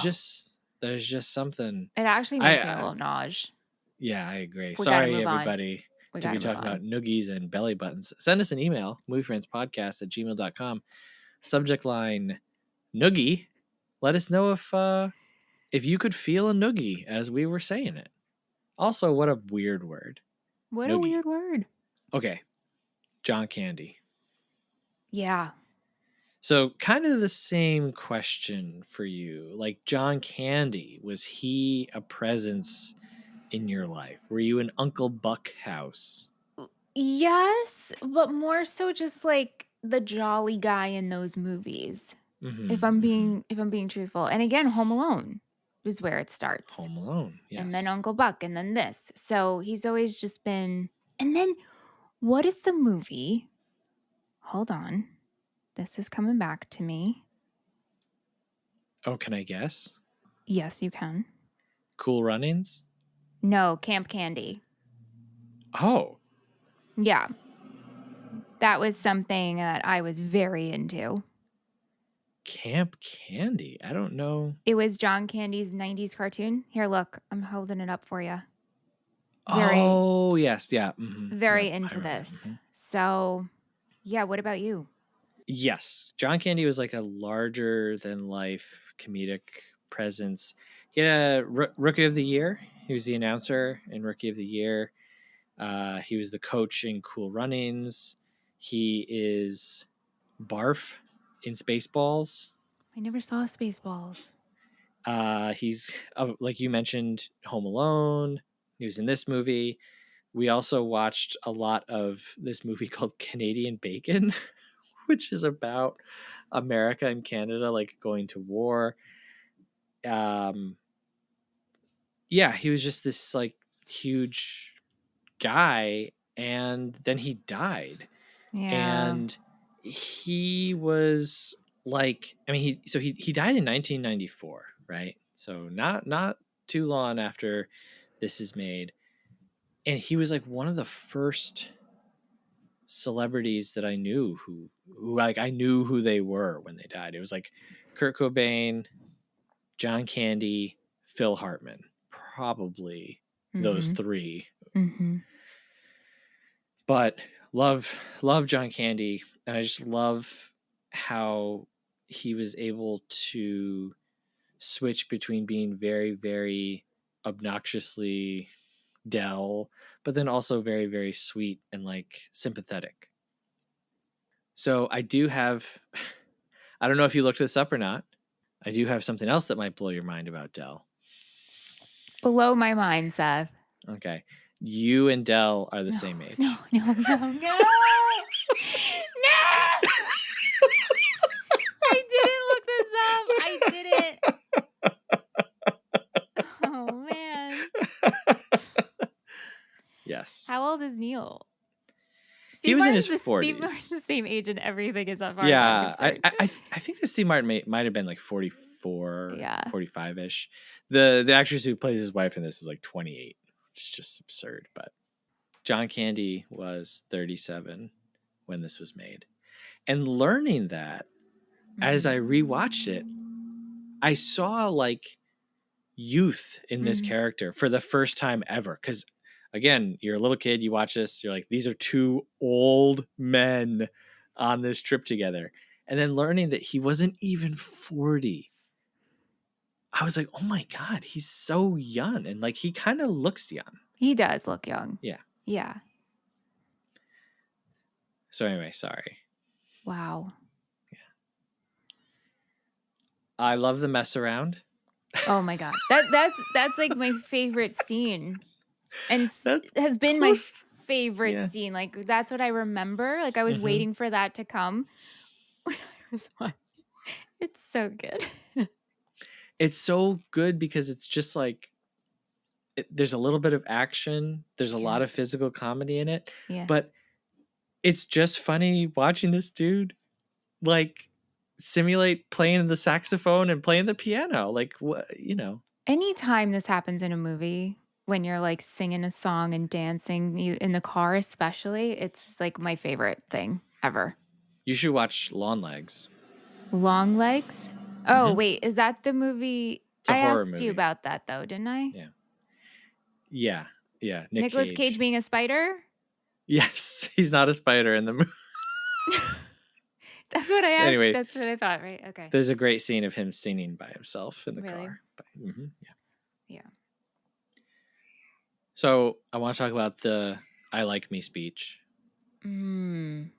there's just something. It actually I, makes me a I little nauseous. Yeah, I agree. We gotta Sorry, move on. everybody, We to be gotta move talking about on. noogies and belly buttons. Send us an email, moviefriendspodcast@gmail.com. Subject line noogie. Let us know if you could feel a noogie as we were saying it. Also, what a weird word. What a Noogie. weird word. Okay, John Candy. Yeah. So, kind of the same question for you. Like, John Candy, was he a presence in your life? Were you an Uncle Buck house? Yes, but more so just like the jolly guy in those movies. Mm-hmm. If I'm being truthful. And again, Home Alone is where it starts. Home Alone, And then yes. Uncle Buck and then this. So he's always just been. And then what is the movie? Hold on. This is coming back to me. Oh, can I guess? Yes, you can. Cool Runnings? No, Camp Candy. Oh, Yeah. That was something that I was very into. Camp Candy. I don't know. It was John Candy's 90s cartoon. Here, look, I'm holding it up for you. Very, Oh, yes. Yeah. Yep. very I into remember. this. So, yeah, what about you? Yes. John Candy was like a larger than life comedic presence. He had a Rookie of the Year. He was the announcer in Rookie of the Year. He was the coach in Cool Runnings. He is Barf in Spaceballs. I never saw Spaceballs. He's like you mentioned, Home Alone. He was in this movie. We also watched a lot of this movie called Canadian Bacon, which is about America and Canada like going to war. Um, yeah, he was just this like huge guy, and then he died, Yeah. and he was like, I mean, he died in 1994, right? So not too long after this is made, and he was like one of the first celebrities that I knew who like I knew who they were when they died. It was like Kurt Cobain, John Candy, Phil Hartman, probably those Mm-hmm. three. Mm-hmm. But love John Candy, and I just love how he was able to switch between being very, very obnoxiously Dell, but then also very, very sweet and like sympathetic. So I do have, I don't know if you looked this up or not. I do have something else that might blow your mind about Dell. Blow my mind, Seth. Okay. You and Dell are the No, same no, age. no, no, no. No! I didn't look this up. I didn't. Oh man. How Yes. old is Neil? He Steve was in Martin's his Steve Martin's 40s. the same age in everything as far as I'm Yeah, concerned. I think the Steve Martin might have been like 44, Yeah. 45 ish. The actress who plays his wife in this is like 28. It's just absurd. But John Candy was 37 when this was made. And learning that as I Mm-hmm. rewatched it, I saw like youth in this Mm-hmm. character for the first time ever. Because again, you're a little kid, you watch this, you're like, these are two old men on this trip together. And then learning that he wasn't even 40, I was like, oh my God, he's so young. And like, he kind of looks young. He does look young. Yeah. Yeah. So, anyway, sorry. Wow. I love the mess around. Oh my god. That's like my favorite scene. And That's has been my close. favorite Yeah. scene. Like that's what I remember. Like I was Mm-hmm. waiting for that to come when I was watching. It's so good. It's so good because it's just like, there's a little bit of action, there's a Yeah. lot of physical comedy in it, Yeah. but it's just funny watching this dude like simulate playing the saxophone and playing the piano. Like, what, you know? Anytime this happens in a movie, when you're like singing a song and dancing in the car, especially, it's like my favorite thing ever. You should watch Lawn Legs. Long Legs. Oh, Mm-hmm. wait. Is that the movie? It's a I horror asked you movie. about that though, didn't I? Yeah, yeah, yeah. Nick Nicolas Cage Cage. being a spider? Yes, he's not a spider in the movie. That's what I asked. Anyway, That's what I thought, right? Okay. there's a great scene of him singing by himself in the Really? car. Yeah. Yeah. So I want to talk about the "I like me" speech. Mm.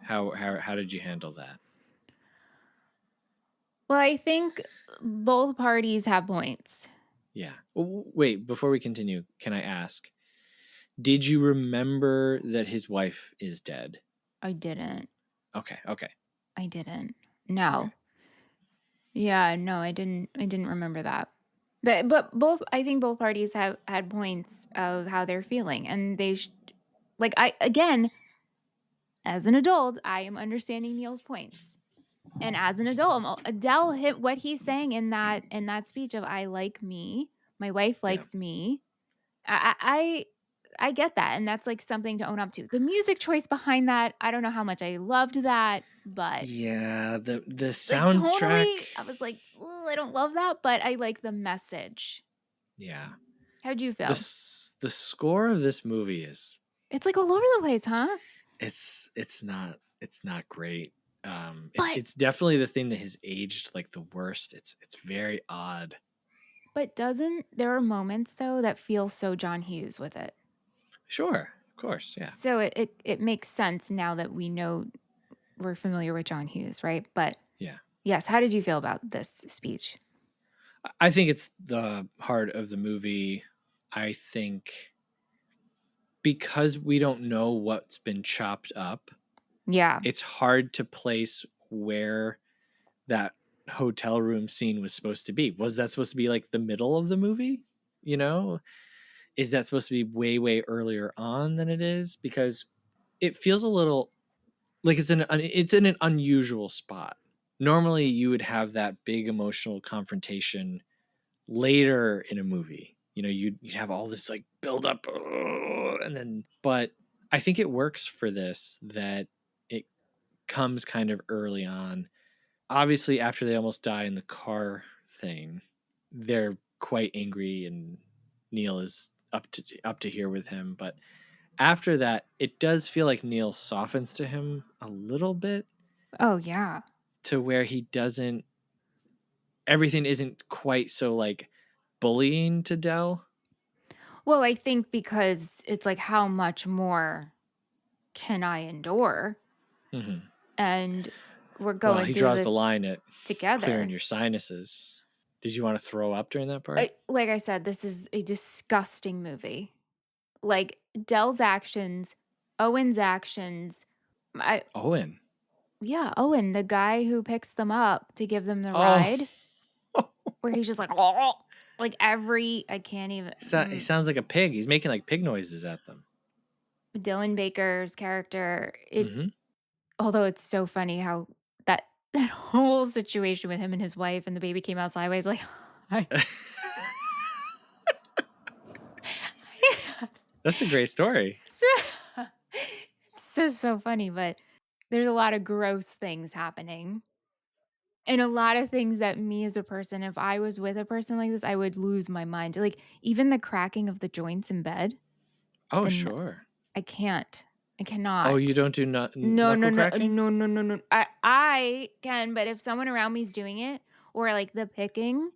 How did you handle that? Well, I think both parties have points. Yeah. Wait, before we continue, can I ask, did you remember that his wife is dead? I didn't. Okay, okay, I didn't. okay. No. Yeah, no, I didn't remember that. But both I think both parties have had points of how they're feeling and like I again, as an adult, I am understanding Neil's points. And as an adult, Adele hit what he's saying in that speech of I like me, my wife Yeah. likes me. I get that, and that's like something to own up to. The music choice behind that, I don't know how much I loved that, but Yeah, the like soundtrack. tonally, I was like, "Ooh, I don't love that, but I like the message." Yeah. How'd you feel? The score of this movie is, It's like all over the place, huh? it's not great. But It's definitely the thing that has aged like the worst. It's very odd. doesn't there are moments though that feel so John Hughes with it. Sure, of course, yeah. So it makes sense now that we know we're familiar with John Hughes, right? But Yeah. yes, how did you feel about this speech? I think it's the heart of the movie. I think because we don't know what's been chopped up, Yeah. it's hard to place where that hotel room scene was supposed to be. Was that supposed to be like the middle of the movie? You know, is that supposed to be way, way earlier on than it is? Because it feels a little like it's in an unusual spot. Normally, you would have that big emotional confrontation later in a movie. You know, you'd have all this like build up, and then, but I think it works for this that it comes kind of early on. Obviously, after they almost die in the car thing, they're quite angry, and Neil is up to here with him. But after that, it does feel like Neil softens to him a little bit, Oh, yeah. to where he doesn't. Everything isn't quite so like bullying to Dell. Well, I think because it's like, how much more can I endure? Mm-hmm. And we're Well, going he through draws the this line at clearing together. your sinuses. Did you want to throw up during that part? Like I said, this is a disgusting movie. Like Dell's actions, Owen's actions. I Owen. Yeah, Owen, the guy who picks them up to give them the Oh, ride, where he's just like, "Oh," like I can't even. he sounds like a pig. He's making like pig noises at them. Dylan Baker's character, Mm-hmm. although it's so funny how that that whole situation with him and his wife and the baby came out sideways, like, I, That's a great story. so, it's so funny, but there's a lot of gross things happening. And a lot of things that me as a person, if I was with a person like this, I would lose my mind. Like even the cracking of the joints in bed, Oh, then sure. I can't. I Oh, you cannot. don't do No, no, knuckle no, cracking? no, no, no, no. I can, but if someone around me is doing it or like the picking,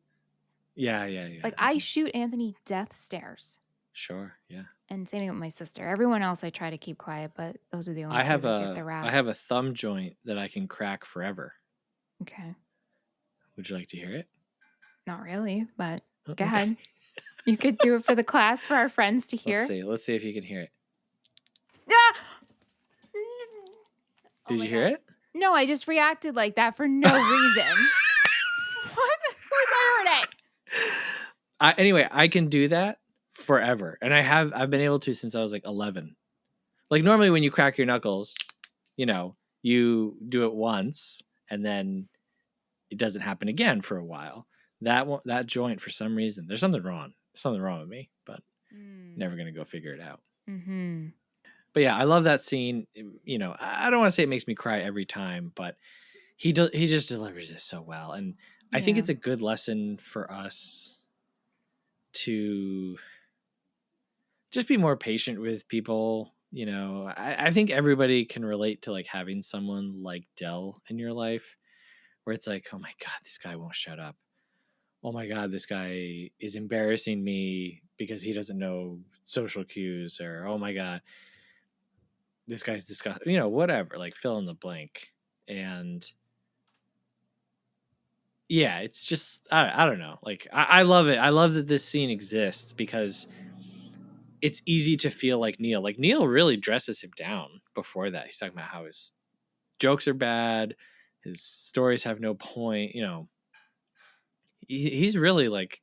Yeah, yeah, yeah. like I shoot Anthony death stares. Sure, yeah. And same thing with my sister. Everyone else I try to keep quiet, but those are the only I two have that get a the I wrath. have a thumb joint that I can crack forever. Okay. Would you like to hear it? Not really, but Oh, go okay. ahead. You could do it for the class for our friends to Let's hear. see. Let's see if you can hear it. Ah! Oh Did my you hear god. it? No, I just reacted like that for no reason. What? Of course I heard it. Anyway, I can do that forever, and I've been able to since I was like 11. Like normally when you crack your knuckles, you know, you do it once and then it doesn't happen again for a while. That joint for some reason, there's something wrong. Something wrong with me, but Mm. never gonna go figure it out. Mhm. But yeah, I love that scene. You know, I don't want to say it makes me cry every time, but he just delivers this so well, and I think Yeah. it's a good lesson for us to just be more patient with people. You know, I think everybody can relate to like having someone like Dell in your life where it's like, oh my God, this guy won't shut up. Oh my God, this guy is embarrassing me because he doesn't know social cues, or oh my God, this guy's disgusting, you know, whatever, like fill in the blank. And yeah, it's just, I don't know. Like, I love it. I love that this scene exists because it's easy to feel like Neil. Like, Neil really dresses him down before that. He's talking about how his jokes are bad, his stories have no point. You know, he's really like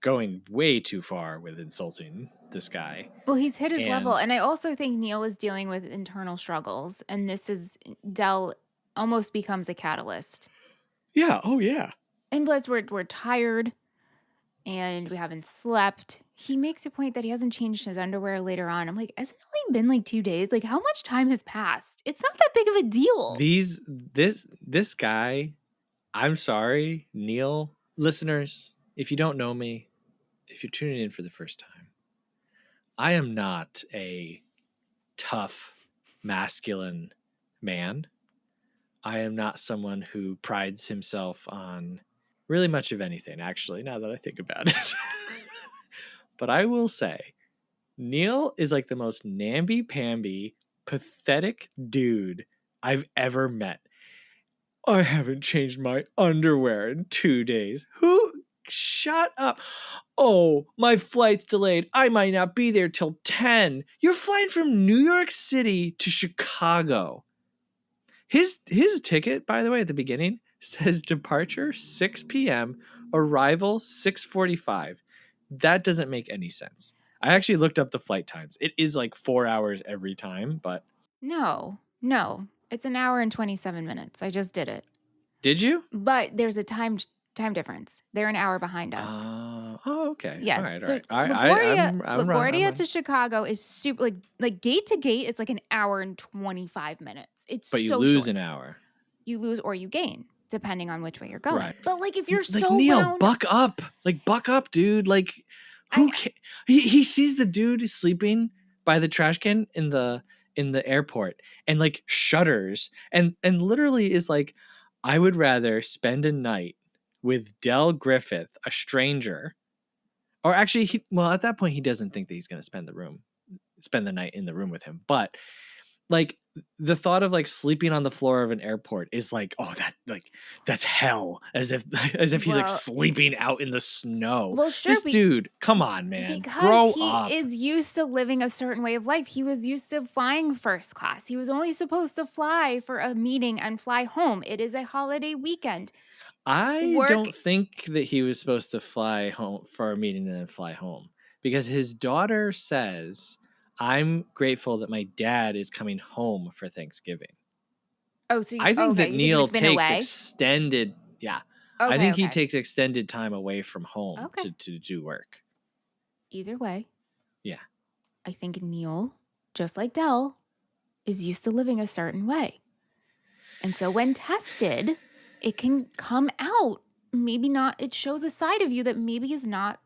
going way too far with insulting this guy. Well, he's hit his level, And and I also think Neil is dealing with internal struggles, and this is Dell almost becomes a catalyst. yeah, oh yeah. And plus, we're tired and we haven't slept. He makes a point that he hasn't changed his underwear later on. I'm like, hasn't it only been like 2 days? Like, how much time has passed? It's not that big of a deal. This guy, I'm sorry, Neil. Listeners, if you don't know me, if you're tuning in for the first time, I am not a tough, masculine man. I am not someone who prides himself on really much of anything, actually, now that I think about it. But I will say, Neil is like the most namby-pamby, pathetic dude I've ever met. I haven't changed my underwear in 2 days. Who? Shut up. Oh, my flight's delayed. I might not be there till 10. You're flying from New York City to Chicago. His ticket, by the way, at the beginning says departure 6 p.m., arrival 6:45. That doesn't make any sense. I actually looked up the flight times. It is like 4 hours every time, but No, no. It's an hour and 27 minutes. I just did it. did you? But there's a Time difference. They're an hour behind us. Okay. All Yes. right. All So right. LaGuardia, I'm LaGuardia run. to Chicago is super like gate to gate. It's like an hour and 25 minutes. It's But you so lose short. an hour. You lose or you gain depending on which way you're going. Right. But like if you're Like so Neil, wound, buck up. Like buck up, dude. Like I who ca- he sees the dude sleeping by the trash can in the airport and like shudders and literally is like, I would rather spend a night with Del Griffith, a stranger. Or actually well, at that point he doesn't think that he's going to spend the night in the room with him. But like the thought of like sleeping on the floor of an airport is like, oh, that's hell, as if as if he's like well, sleeping out in the snow. well, sure, This dude, come on, man, because grow he up. is used to living a certain way of life. He was used to flying first class. He was only supposed to fly for a meeting and fly home. It is a holiday weekend. I Work, don't think that he was supposed to fly home for a meeting and then fly home, because his daughter says, I'm grateful that my dad is coming home for Thanksgiving. oh, so I think okay, that you think Neil he's been takes away? extended, yeah. I Okay, think he okay, takes extended time away from home okay. to do work. Either way, Yeah. I think Neil, just like Dell, is used to living a certain way. And so when tested, it can come out. Maybe not, it shows a side of you that maybe is not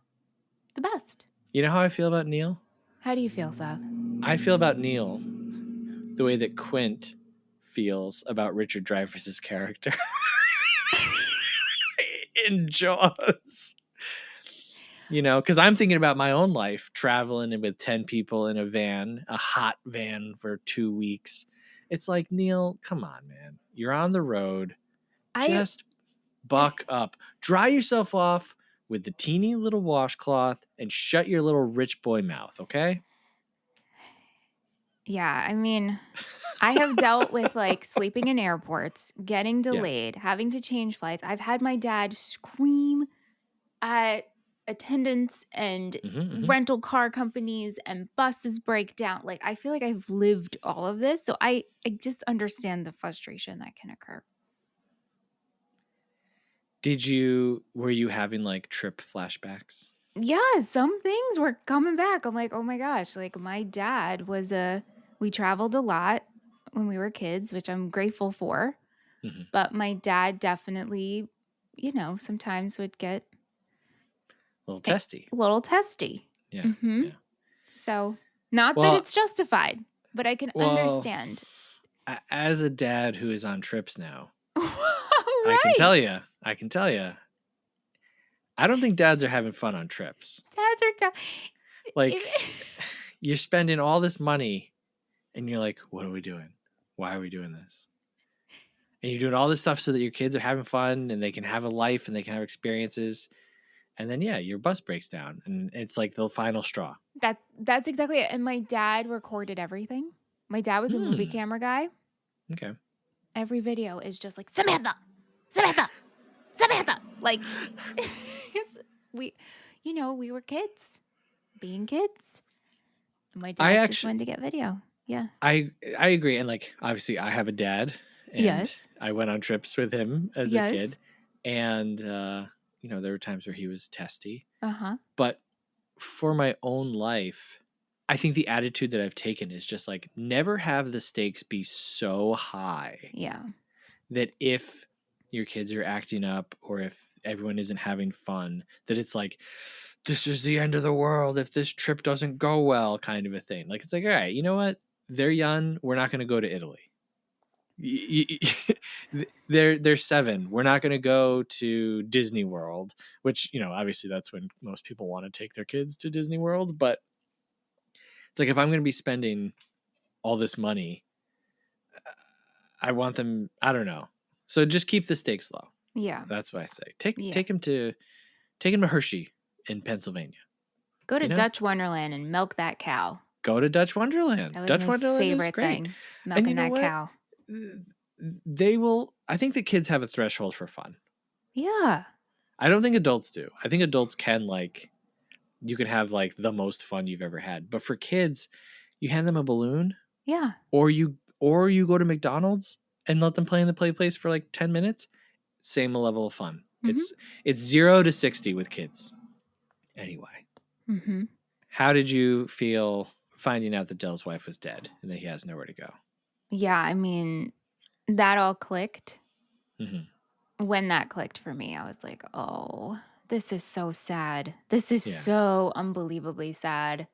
the best. You know how I feel about Neil? How do you feel, Seth? I feel about Neil the way that Quint feels about Richard Dreyfuss's character in Jaws. You know, because I'm thinking about my own life traveling with 10 people in a van, a hot van for 2 weeks. It's like, Neil, come on, man. You're on the road. I, Just buck up. Dry yourself off with the teeny little washcloth and shut your little rich boy mouth, okay? yeah, I mean, I have dealt with like sleeping in airports, getting Yeah. delayed, having to change flights. I've had my dad scream at attendants and Hmm. rental car companies and buses break down. Like I feel like I've lived all of this, so I just understand the frustration that can occur. Were you having like trip flashbacks? Yeah, some things were coming back. I'm like, "Oh my gosh." Like my dad was we traveled a lot when we were kids, which I'm grateful for. Hmm. But my dad definitely, sometimes would get A little a testy. little testy. Yeah. Mhm. Yeah. So, not that Well, it's justified, but I can well, understand. as a dad who is on trips now, Right. I can tell you, I don't think dads are having fun on trips. Dads are tough. Like, If- you're spending all this money and you're like, what are we doing? Why are we doing this? And you're doing all this stuff so that your kids are having fun and they can have a life and they can have experiences. And then, yeah, your bus breaks down and it's like the final straw. that's exactly it. And my dad recorded everything. My dad was a movie Hmm. camera guy. Okay. Every video is just like Samantha, Samantha, Samantha. Like we, we were kids, being kids. And my I dad just actually, wanted to get video. Yeah. I agree. And like, obviously, I have a dad and Yes. I went on trips with him as a kid. Yes. And, there were times where he was testy. Uh huh. But for my own life, I think the attitude that I've taken is just like, never have the stakes be so high Yeah. that if your kids are acting up or if everyone isn't having fun, that it's like, this is the end of the world if this trip doesn't go well, kind of a thing. Like, it's like, all right, you know what? They're young. We're not going to go to Italy. They're 7. We're not going to go to Disney World, which, obviously that's when most people want to take their kids to Disney World. But it's like, if I'm going to be spending all this money, I want them, I don't know. So just keep the stakes low. Yeah. That's what I say. Take Yeah. take him to Hershey in Pennsylvania. Go to You know, Dutch Wonderland and milk that cow. go to Dutch Wonderland. That was Dutch my Wonderland is favorite great. thing, And you milking know that what? cow. They will. I think the kids have a threshold for fun. Yeah. I don't think adults do. I think adults can like, you can have like the most fun you've ever had. But for kids, you hand them a balloon, Yeah. or you go to McDonald's and let them play in the play place for like 10 minutes. Same level of fun. Mhm. It's 0 to 60 with kids. Anyway, Mhm. how did you feel finding out that Dell's wife was dead and that he has nowhere to go? Yeah, I mean, that all clicked. Hmm. When that clicked for me, I was like, "Oh, this is so sad. This is Yeah. so unbelievably sad."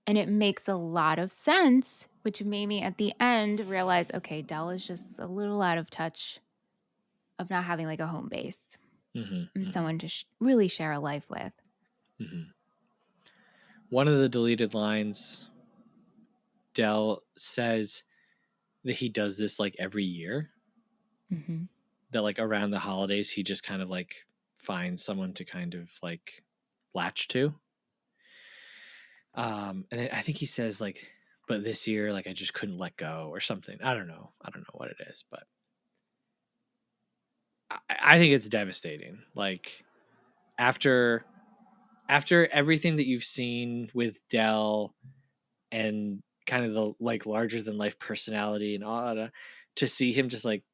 And it makes a lot of sense, which made me at the end realize, okay, Dell is just a little out of touch of not having like a home base Hmm. and Hmm. someone to really share a life with. Hmm. One of the deleted lines, Dell says that he does this like every year, Mhm. that like around the holidays, he just kind of like finds someone to kind of like latch to. And I think he says like, but this year, like I just couldn't let go or something. I don't know. I don't know what it is, but I think it's devastating. Like after everything that you've seen with Dell and kind of the like larger than life personality and all that, to see him just like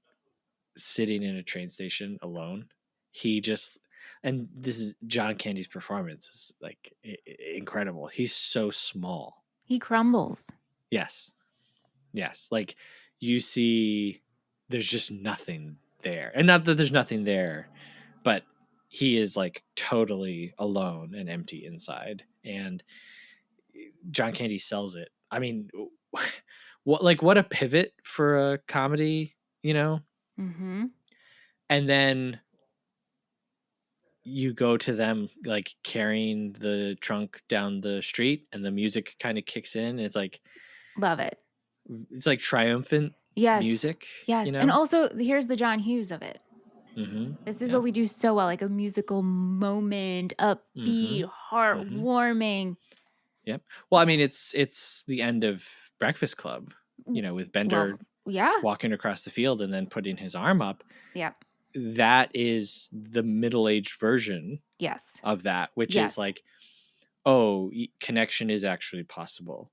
sitting in a train station alone, he just, and this is John Candy's performance is like incredible. He's so small. He crumbles. Yes. Yes. Like you see there's just nothing there. And not that there's nothing there, but he is like totally alone and empty inside. And John Candy sells it. I mean, what a pivot for a comedy, you know? Mhm. And then you go to them like carrying the trunk down the street and the music kind of kicks in and Love it. it's like triumphant Yes. music, you Yes. And know? also, here's the John Hughes of it. Mhm. This is Yeah. what we do so well, like a musical moment, Mhm. upbeat, Mhm. heartwarming. Yep. Well, I Yeah. mean, it's the end of Breakfast Club, with Well, Bender yeah. walking across the field and then putting his arm up. Yeah. That is the middle-aged version Yes. of that, which is Yes. like, oh, connection is actually possible.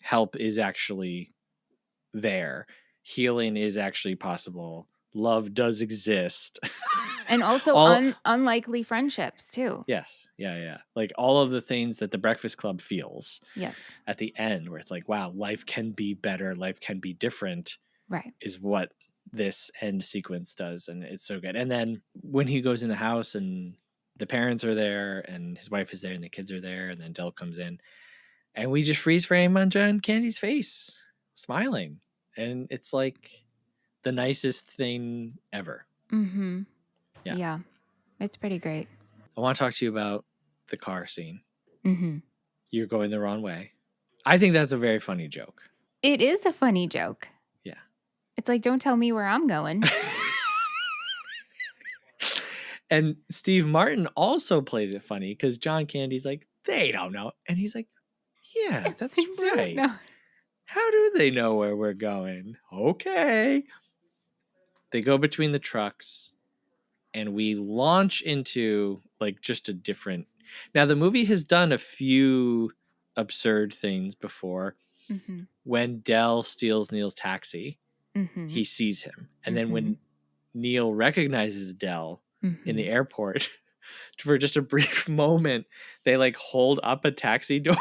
Help is actually there. Healing is actually possible. Love does exist. And also All unlikely friendships too. yes, yeah, yeah. Like all of the things that the Breakfast Club feels Yes. at the end, where it's like, wow, life can be better, life can be different, Right. is what this end sequence does, and it's so good. And then when he goes in the house and the parents are there and his wife is there and the kids are there and then Dell comes in and we just freeze frame on John Candy's face smiling, and it's like the nicest thing ever. Mhm. Yeah. Yeah. It's pretty great. I want to talk to you about the car scene. Mhm. You're going the wrong way. I think that's a very funny joke. It is a funny joke. Yeah. It's like, don't tell me where I'm going. And Steve Martin also plays it funny because John Candy's like, they don't know. And he's like, yeah, I that's don't right. know. How do they know where we're going? Okay. They go between the trucks and we launch into like just a different. Now, the movie has done a few absurd things before. Mhm. When Dell steals Neil's taxi, he Mhm. sees him. And then Mhm. when Neil recognizes Dell in the Mhm. airport, for just a brief moment, they like hold up a taxi door,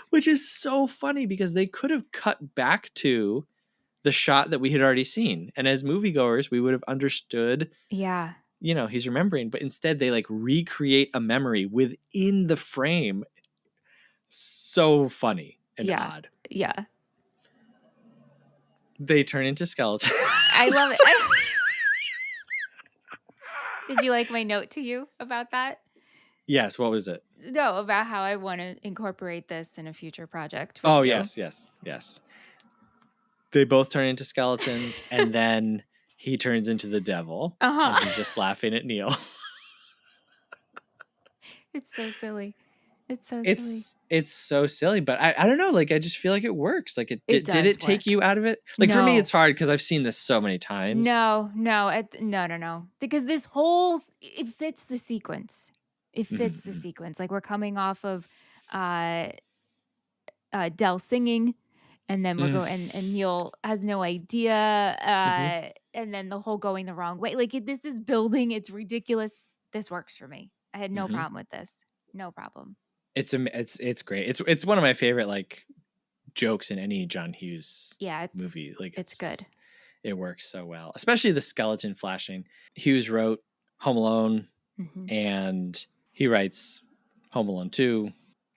which is so funny because they could have cut back to the shot that we had already seen. And as moviegoers, we would have understood, Yeah. he's remembering, but instead they like recreate a memory within the frame. So funny and Yeah. odd. Yeah. They turn into skeletons. I love it. Did you like my note to you about that? Yes, what was it? No, about how I want to incorporate this in a future project with Oh, you. yes, yes, yes. They both turn into skeletons, and then he turns into the devil, and Uh-huh. he's just laughing at Neil. It's so silly. It's so silly. It's so silly, but I don't know. Like I just feel like it works. Like it It did it does take work. you out of it? Like for me, No. it's hard because I've seen this so many times. No, no, no, no, no. Because it fits the sequence. It fits the Mm-hmm. sequence. Like we're coming off of uh Dell singing And then we're Mm, going, and Neil has no idea. mhm, And then the whole going the wrong way. Like this is building. It's ridiculous. This works for me. I had no mhm. problem with this. No problem. It's great. It's one of my favorite like jokes in any John Hughes Yeah, movie. Like it's good. it works so well, especially the skeleton flashing. Hughes wrote Home Alone, Hmm. and he writes Home Alone 2,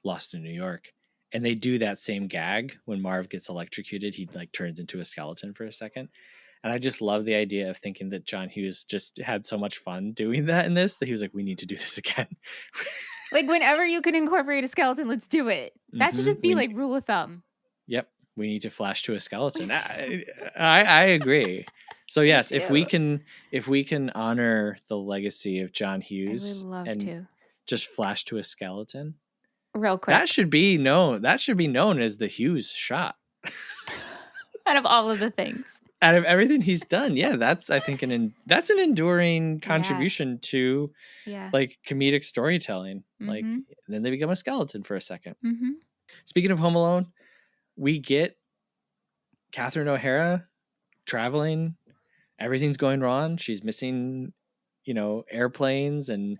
Lost in New York. And they do that same gag when Marv gets electrocuted. He like turns into a skeleton for a second. And I just love the idea of thinking that John Hughes just had so much fun doing that in this that he was like, we need to do this again. Like whenever you can incorporate a skeleton, let's do it. That should Mm-hmm. just be like rule of thumb. Yep, we need to flash to a skeleton. I agree. So Me yes, too. if we can honor the legacy of John I would Hughes love and to. just flash to a skeleton, Real that quick. should be known. That should be known as the Hughes shot. Out of all of the things. Out of everything he's done, yeah, that's I think that's an enduring Yeah. contribution to Yeah. like comedic storytelling. Like Mm-hmm. then they become a skeleton for a second. Mm-hmm. Speaking of Home Alone, we get Catherine O'Hara traveling. Everything's going wrong. She's missing, airplanes. And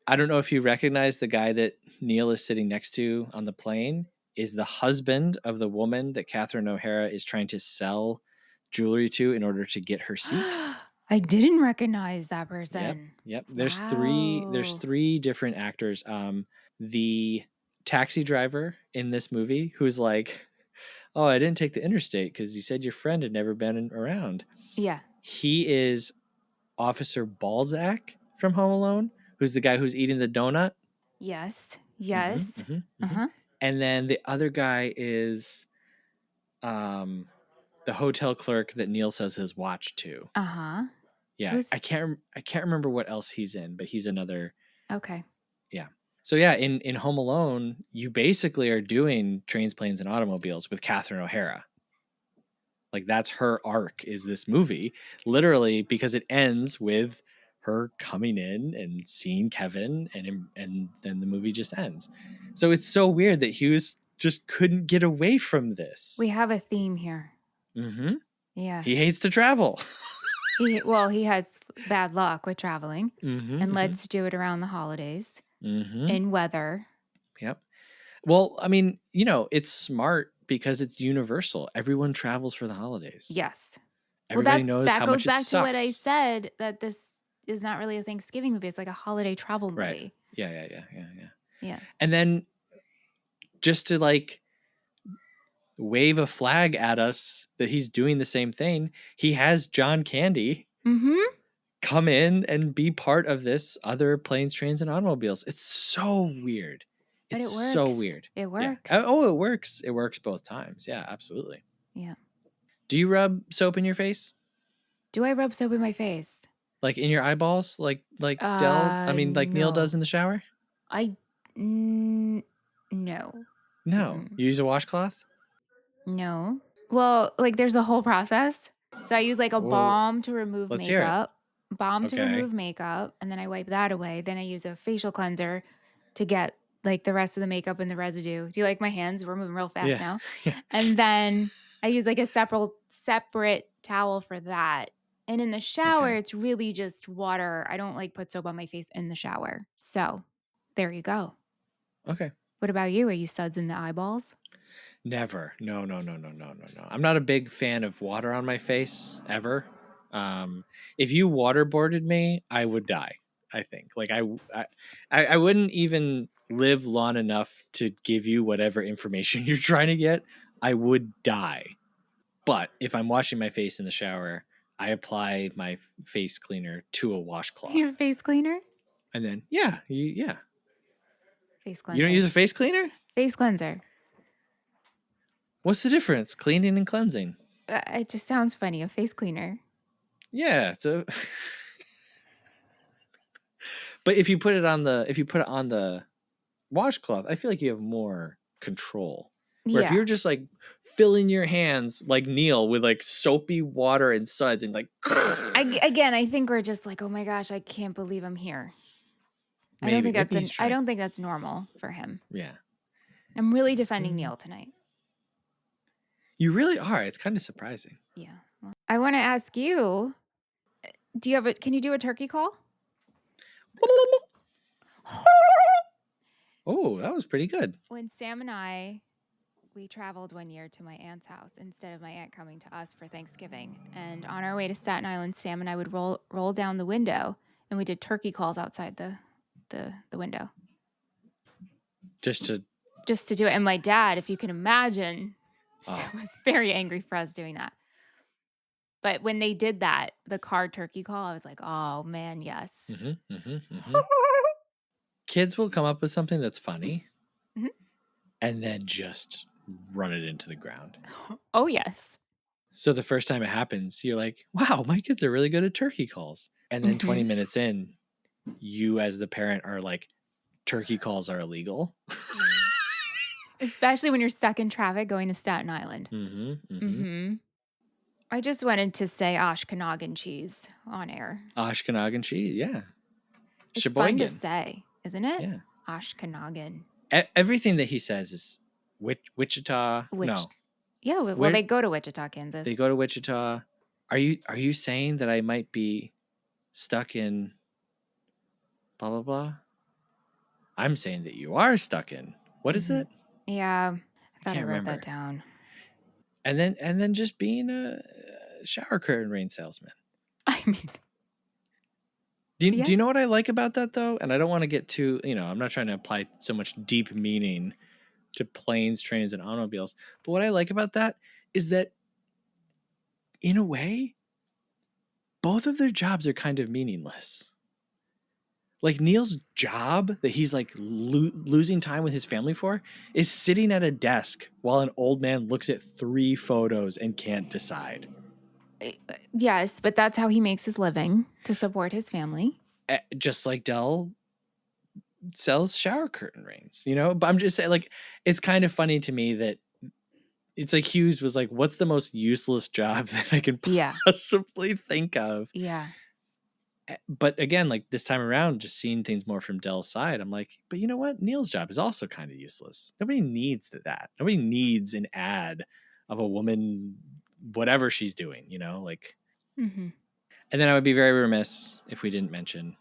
I don't know if you recognize the guy that Neil is sitting next to on the plane is the husband of the woman that Catherine O'Hara is trying to sell jewelry to in order to get her seat. I didn't recognize that Yep. person. Yep. There's Wow. three different actors. The taxi driver in this movie who's like, "Oh, I didn't take the interstate because you said your friend had never been around." Yeah. He is Officer Balzac from Home Alone, who's the guy who's eating the donut. Yes. Mm-hmm, Yes. mm-hmm, mm-hmm. Uh-huh. And then the other guy is um, the hotel clerk that Neil says his watch to. Uh-huh. Yeah, Who's I can't remember what else he's in, but he's another. okay. Yeah. So yeah, in Home Alone, you basically are doing trains, planes, and automobiles with Catherine O'Hara. Like that's her arc is this movie, literally because it ends with her coming in and seeing Kevin, and then the movie just ends. So it's so weird that Hughes just couldn't get away from this. We have a theme here. Mm-hmm. Yeah. He hates to travel. He has bad luck with traveling. Mm-hmm. And Mm-hmm. let's do it around the holidays Mm-hmm. in weather. Yep. Well, I mean, it's smart because it's universal. Everyone travels for the holidays. Yes. Well, Everybody knows that how goes much it back to what I sucks. said, that this is not really a Thanksgiving movie. It's like a holiday travel Right. movie. Yeah, yeah, yeah, yeah, yeah. Yeah. And then just to like wave a flag at us that he's doing the same thing, he has John Candy Mm-hmm. come in and be part of this other planes, trains, and automobiles. It's so weird. But It's it so works. weird. It Yeah. works. Oh, it works. It works both times. Yeah, absolutely. Yeah. Do you rub soap in your face? Do I rub soap in my face? Like in your eyeballs? Like Neil does No. in the shower? I n- no. No. Mm-mm. You use a washcloth? No. Well, like there's a whole process. So I use like a Whoa. balm to remove Let's hear it. Okay. makeup, and then I wipe that away. Then I use a facial cleanser to get like the rest of the makeup and the residue. Do you like my hands? We're moving real fast Yeah. now. Yeah. And then I use like a separate towel for that. And in the shower, Okay. it's really just water. I don't like put soap on my face in the shower. So there you go. Okay. What about you? Are you suds in the eyeballs? Never. No, no, no, no, no, no, no. I'm not a big fan of water on my face ever. If you waterboarded me, I would die. I think. Like I wouldn't even live long enough to give you whatever information you're trying to get. I would die. But if I'm washing my face in the shower, I apply my face cleaner to a washcloth, Your face cleaner? and then yeah. Face You don't use cleanser. a face cleaner? Face cleanser. What's the difference? Cleaning and cleansing. It just sounds funny. A face cleaner. Yeah, so but if you put it on the washcloth, I feel like you have more control. Where if Yeah. you're just like filling your hands like Neil with like soapy water and suds and like Again, I think we're just like, oh my gosh, I can't believe I'm here. maybe he's I trying. don't think that's normal for him. Yeah. I'm really defending Mm. Neil tonight. You really are. It's kind of surprising. Yeah. Well, I want to ask you, can you do a turkey call? Oh, that was pretty good. When Sam and we traveled one year to my aunt's house instead of my aunt coming to us for Thanksgiving. And on our way to Staten Island, Sam and I would roll down the window and we did turkey calls outside the window. Just to Just to do it. And my dad, if you can imagine, oh. was very angry for us doing that. But when they did that, the car turkey call, I was like, oh man, yes. Kids will come up with something that's funny Mhm. and then just run it into the ground. Oh, yes. So the first time it happens, you're like, wow, my kids are really good at turkey calls. And then 20 minutes in, you as the parent are like, turkey calls are illegal. Especially when you're stuck in traffic going to Staten Island. I just wanted to say Ashkenagin cheese on air. Ashkenagin cheese, yeah. It's fun to Sheboygan, say, isn't it? yeah. Ashkenagin. Everything that he says is Wichita. Which, No, yeah, well, where they go to Wichita, Kansas. they go to Wichita. Are you saying that I might be stuck in blah blah blah? I'm saying that you are stuck in. What is it? Yeah, I I thought I can't wrote that remember. down. And then just being a shower curtain rain salesman. I mean, Do yeah. you know what I like about that though? And I don't want to get too, I'm not trying to apply so much deep meaning to planes, trains, and automobiles. But what I like about that is that in a way, both of their jobs are kind of meaningless. Like Neil's job that he's like losing time with his family for is sitting at a desk while an old man looks at 3 photos and can't decide. Yes, but that's how he makes his living to support his family. Just like Dell sells shower curtain rings, But I'm just saying, like, it's kind of funny to me that it's like Hughes was like, what's the most useless job that I can Yeah. possibly think of? Yeah. But again, like this time around, just seeing things more from Dell's side, I'm like, but you know what? Neil's job is also kind of useless. Nobody needs that. Nobody needs an ad of a woman, whatever she's doing, like. Mm-hmm. And then I would be very remiss if we didn't mention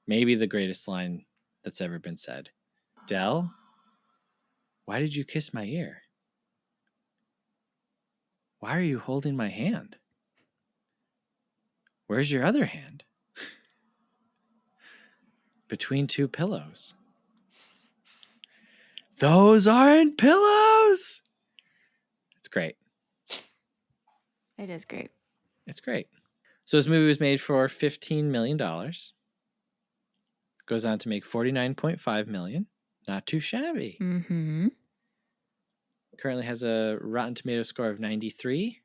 maybe the greatest line that's ever been said. Dell, why did you kiss my ear? Why are you holding my hand? Where's your other hand? Between 2 pillows. Those aren't pillows. It's great. It is great. It's great. So this movie was made for $15 million. Goes on to make $49.5 million. Not too shabby. Mm-hmm. Currently has a Rotten Tomato score of 93.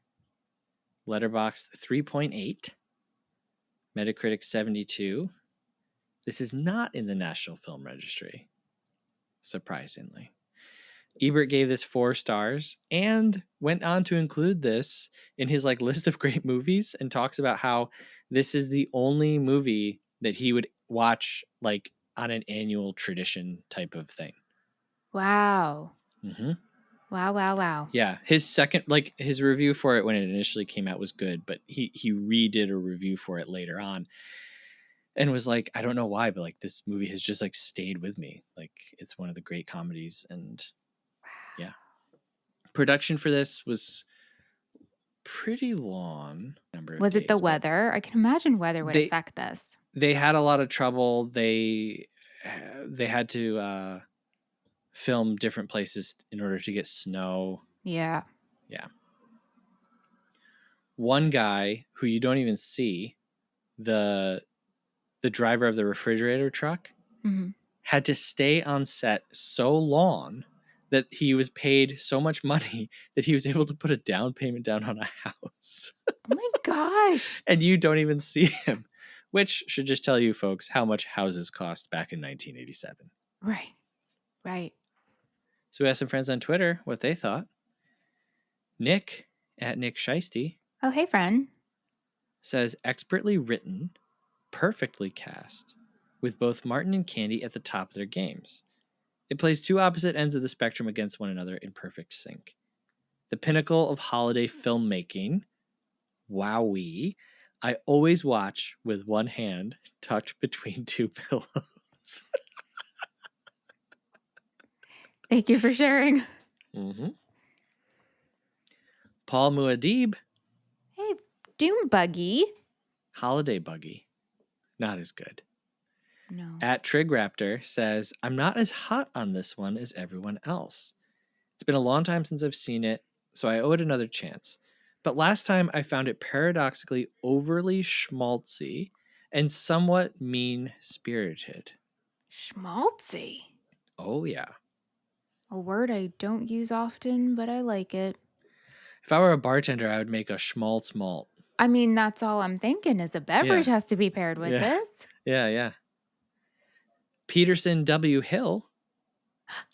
Letterboxd 3.8. Metacritic 72. This is not in the National Film Registry, surprisingly. Ebert gave this 4 stars and went on to include this in his list of great movies and talks about how this is the only movie that he would watch on an annual tradition type of thing. Wow. Mm-hmm. Wow. Yeah, his second, his review for it when it initially came out was good, but he redid a review for it later on and was like, I don't know why, but this movie has just stayed with me. It's one of the great comedies, and yeah. Production for this was pretty long number of Was it the days, but weather? I can imagine weather would affect this. they had a lot of trouble. They had to film different places in order to get snow. Yeah. One guy who you don't even see, the driver of the refrigerator truck, had to stay on set so long that he was paid so much money that he was able to put a down payment down on a house. Oh my gosh. And you don't even see him, which should just tell you folks how much houses cost back in 1987. Right. So we asked some friends on Twitter what they thought. Nick, at Nick Scheisty, Oh, hey, friend. says expertly written, perfectly cast, with both Martin and Candy at the top of their games. It plays 2 opposite ends of the spectrum against one another in perfect sync. the pinnacle of holiday filmmaking. Wowee. I always watch with one hand tucked between two pillows. Thank you for sharing. Mm-hmm. Paul Muad'Dib, Hey, Doom Buggy. Holiday Buggy. Not as good. No. At Trig Raptor says, I'm not as hot on this one as everyone else. It's been a long time since I've seen it, so I owe it another chance. But last time I found it paradoxically overly schmaltzy and somewhat mean-spirited. Schmaltzy. Oh, yeah. A word I don't use often, but I like it. If I were a bartender, I would make a schmaltz malt. I mean, that's all I'm thinking is a beverage Yeah. has to be paired with Yeah. this. Yeah. Peterson W. Hill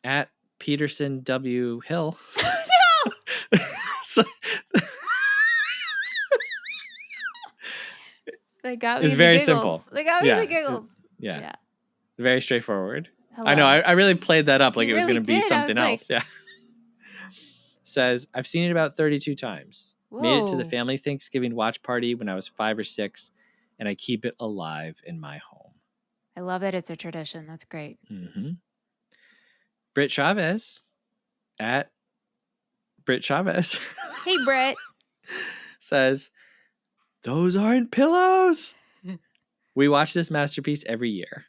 at Peterson W. Hill. No! So, They got me it's the very giggles. simple. They got me the giggles. Yeah. Yeah. Very straightforward. Hello. I know. I really played that up like You it was really going to be did. I something was like, else. Yeah. Says, I've seen it about 32 times. Made it to the whoa. family Thanksgiving watch party when I was 5 or 6, and I keep it alive in my home. I love that it's a tradition. That's great. Mm-hmm. Britt Chavez at Britt Chavez Hey, Britt. says, those aren't pillows. We watch this masterpiece every year.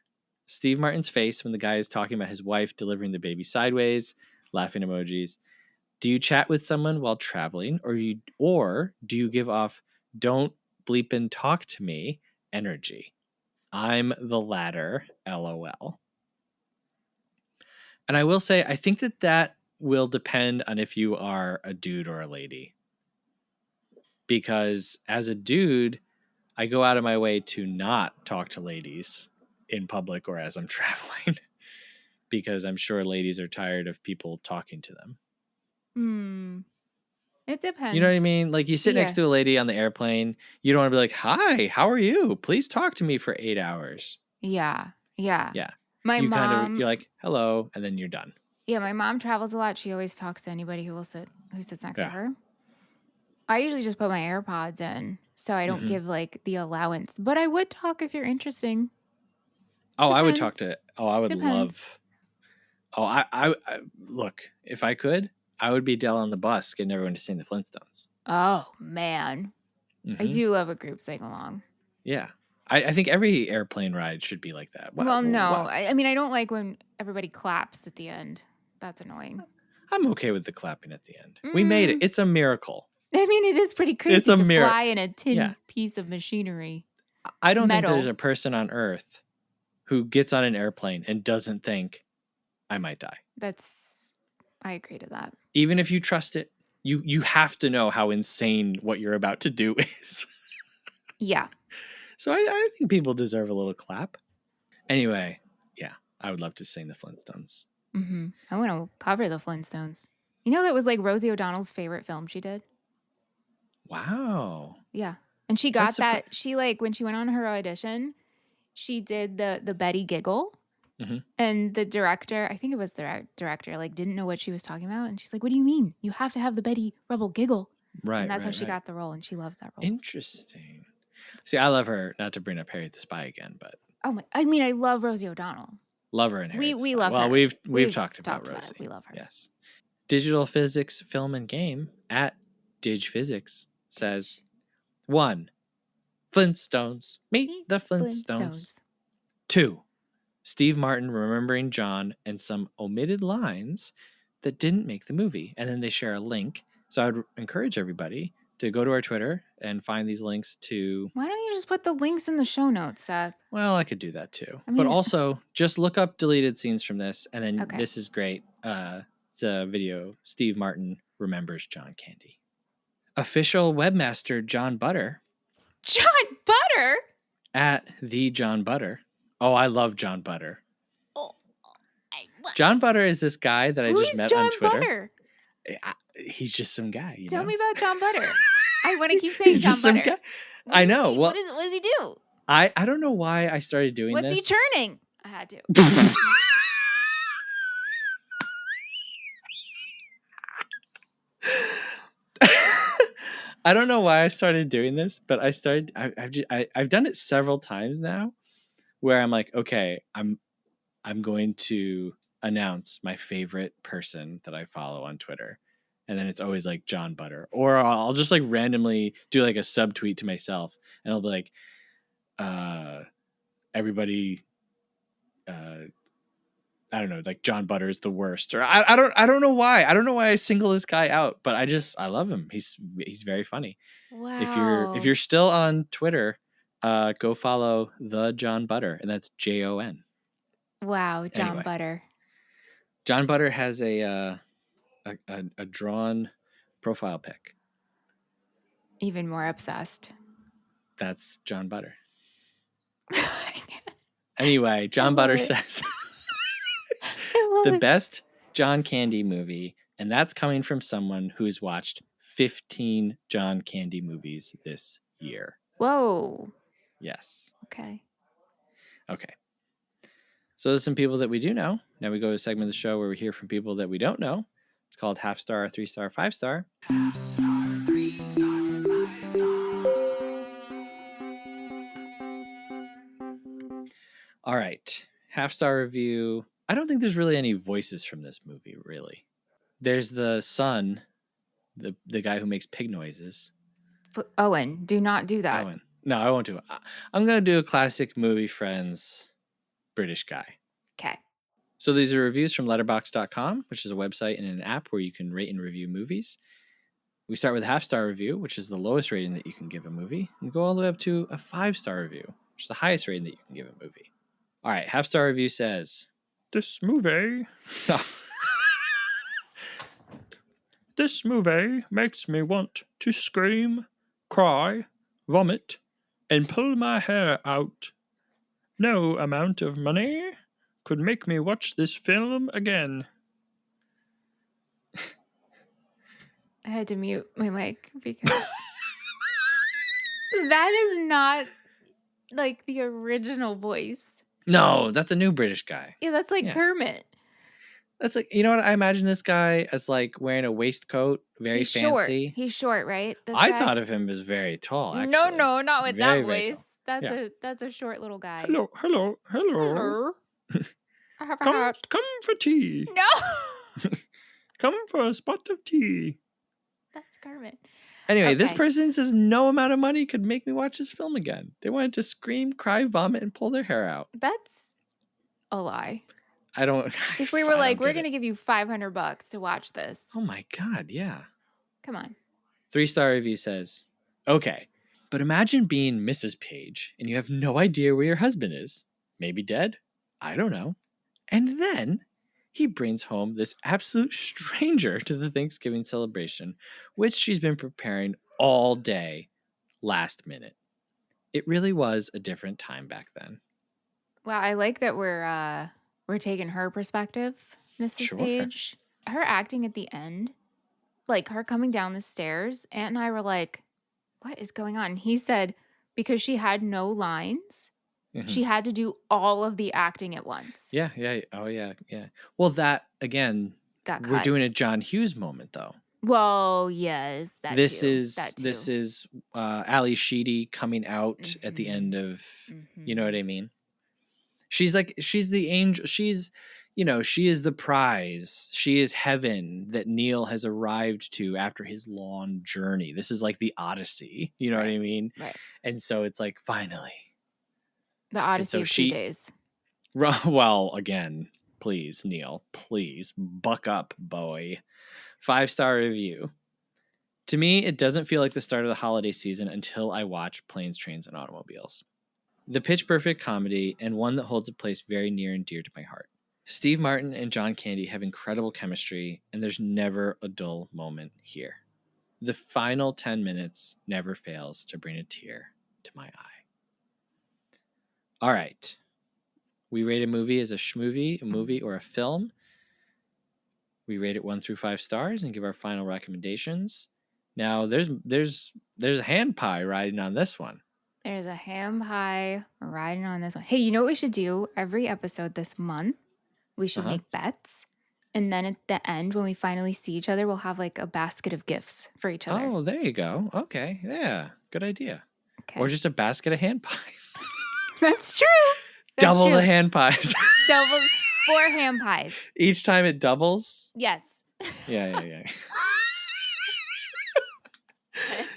Steve Martin's face when the guy is talking about his wife delivering the baby sideways, laughing emojis. Do you chat with someone while traveling, or do you give off "don't bleep and talk to me" energy? I'm the latter, lol. And I will say, I think that will depend on if you are a dude or a lady. Because as a dude, I go out of my way to not talk to ladies in public or as I'm traveling. Because I'm sure ladies are tired of people talking to them. It depends. You know what I mean? Like you sit next Yeah. to a lady on the airplane, you don't want to be like, "Hi, how are you? Please talk to me for 8 hours." Yeah. Yeah. My You kind of mom, you're like, "Hello," and then you're done. my mom travels a lot. She always talks to anybody who sits next to Yeah. her. I usually just put my AirPods in, so I don't Mhm. give like the allowance. But I would talk if you're interesting. Oh, I would talk Depends. to I would Depends. love. Oh, I look, if I could, I would be Dell on the bus getting everyone to sing the Flintstones. Oh man, I Mhm. do love a group sing along. Yeah. I think every airplane ride should be like that. Well, no, What? I mean I don't like when everybody claps at the end. That's annoying. I'm okay with the clapping at the end. We made it. Mm, It's a miracle. I mean, it is pretty It's crazy a to miracle. fly in a tin Yeah. piece of machinery. I don't think there's Metal. a person on earth who gets on an airplane and doesn't think I might die. I agree to that. Even if you trust it, you have to know how insane what you're about to do is. Yeah. So I think people deserve a little clap. Anyway, yeah, I would love to sing the Flintstones. I want to cover the Flintstones. You know that was like Rosie O'Donnell's favorite film she did? Wow. Yeah. And she That's got that. She like when she went on her audition, she did the Betty giggle. hmm And the director, I think it was the director, like didn't know what she was talking about. And she's like, "What do you mean? You have to have the Betty Rubble giggle." And Right, that's how right, she right. got the role, and she loves that role. Interesting. See, I love her, not to bring up Harriet the Spy again, but Oh my! I mean, I love Rosie O'Donnell. love her in Harriet the We Spy. love Well, her. we've talked about Talked about it. Rosie. We love her. Yes. Digital Physics Film and Game at DigPhysics says 1. Flintstones. Meet Meet the Flintstones. Flintstones. 2. Steve Martin remembering John and some omitted lines that didn't make the movie. And then they share a link. So I would encourage everybody to go to our Twitter and find these links to. Why don't you just put the links in the show notes, Seth? Well, I could do that too. I But mean, also just look up deleted scenes from this. And then okay. this is great. It's a video. Steve Martin remembers John Candy. Official webmaster John Butter John Butter. at the John Butter. Oh, I love John Butter. Oh, John Butter is this guy that I who just is met John on Twitter. Butter? He's just some guy, you Tell know. me about John Butter. I want to keep saying He's John just some Butter. guy. I know. Well, What does he do? I don't know why I started doing What's this. he churning? I had to. I don't know why I started doing this, but I've done it several times now where I'm like, okay, I'm going to announce my favorite person that I follow on Twitter. And then it's always like John Butter. Or I'll just like randomly do like a subtweet to myself and I'll be like, everybody, uh, I don't know, like John Butter is the worst. Or I don't know why. I don't know why I single this guy out, but I love him. He's very funny. If Wow. you're still on Twitter, go follow the John Butter, and that's JON. Wow, John Anyway, Butter. John Butter has a drawn profile pic. Even more obsessed. That's John Butter. I Anyway, John love Butter it. says I love the it. best John Candy movie, and that's coming from someone who's watched 15 John Candy movies this year. Whoa. Yes. Okay. Okay. So there's some people that we do know. Now we go to a segment of the show where we hear from people that we don't know. It's called Half Star, 3 Star, 5 Star. All right. Half Star review. I don't think there's really any voices from this movie, really. There's the son, the guy who makes pig noises. Owen, do not do that. Owen. No, I won't do it. I'm going to do a classic movie friends British guy. Okay. So these are reviews from letterbox.com, which is a website and an app where you can rate and review movies. We start with a half-star review, which is the lowest rating that you can give a movie, and go all the way up to a 5-star review, which is the highest rating that you can give a movie. All right, half-star review says, This movie makes me want to scream, cry, vomit, and pull my hair out. No amount of money could make me watch this film again. I had to mute my mic because that is not like the original voice. No, that's a new British guy. Yeah, that's like Yeah. Kermit. That's like, you know what? I imagine this guy as like wearing a waistcoat, very He's short. fancy. He's short, right? This I guy? thought of him as very tall, No, actually. no, not with that Very, very voice. tall. Yeah. That's a short little guy. Hello. Hello. I have a hat. Come for tea. No. Come for a spot of tea. That's Kermit. Anyway, this Okay. person says no amount of money could make me watch this film again. They wanted to scream, cry, vomit, and pull their hair out. That's a lie. I don't. If we were I like, don't we're get going it. to give you $500 to watch this. Oh my God, yeah. Come on. 3-star review says, okay, but imagine being Mrs. Page and you have no idea where your husband is. Maybe dead? I don't know. And then he brings home this absolute stranger to the Thanksgiving celebration, which she's been preparing all day, last minute. It really was a different time back then. Wow, I like that we're taking her perspective, Mrs. Sure. Page. Her acting at the end, like her coming down the stairs, Aunt and I were like, what is going on? He said because she had no lines, Mhm. she had to do all of the acting at once. Yeah, yeah. Oh, yeah, yeah. Well, that, again, Got we're cut. doing a John Hughes moment, though. Well, yes, that This too. is That too. this is Ali Sheedy coming out at the end of, you know what I mean? She's the angel. She's, she is the prize. She is heaven that Neil has arrived to after his long journey. This is like the Odyssey. You know what I mean? Right. And so it's like, finally. The Odyssey of 2 days. Well, again, please, Neil, please buck up, boy. 5-star review. To me, it doesn't feel like the start of the holiday season until I watch Planes, Trains, and Automobiles. The pitch perfect comedy, and one that holds a place very near and dear to my heart. Steve Martin and John Candy have incredible chemistry, and there's never a dull moment here. The final 10 minutes never fails to bring a tear to my eye. All right. We rate a movie as a schmovie, a movie, or a film. We rate it 1 through 5 stars and give our final recommendations. Now, there's a hand pie riding on this one. There's a ham pie riding on this one. Hey, you know what we should do every episode this month? We should make bets. And then at the end, when we finally see each other, we'll have like a basket of gifts for each other. Oh, there you go. Okay. Yeah. Good idea. Or Okay. just a basket of hand pies. That's true. That's Double true. the hand pies. Double 4 ham pies. Each time it doubles. Yes. Yeah.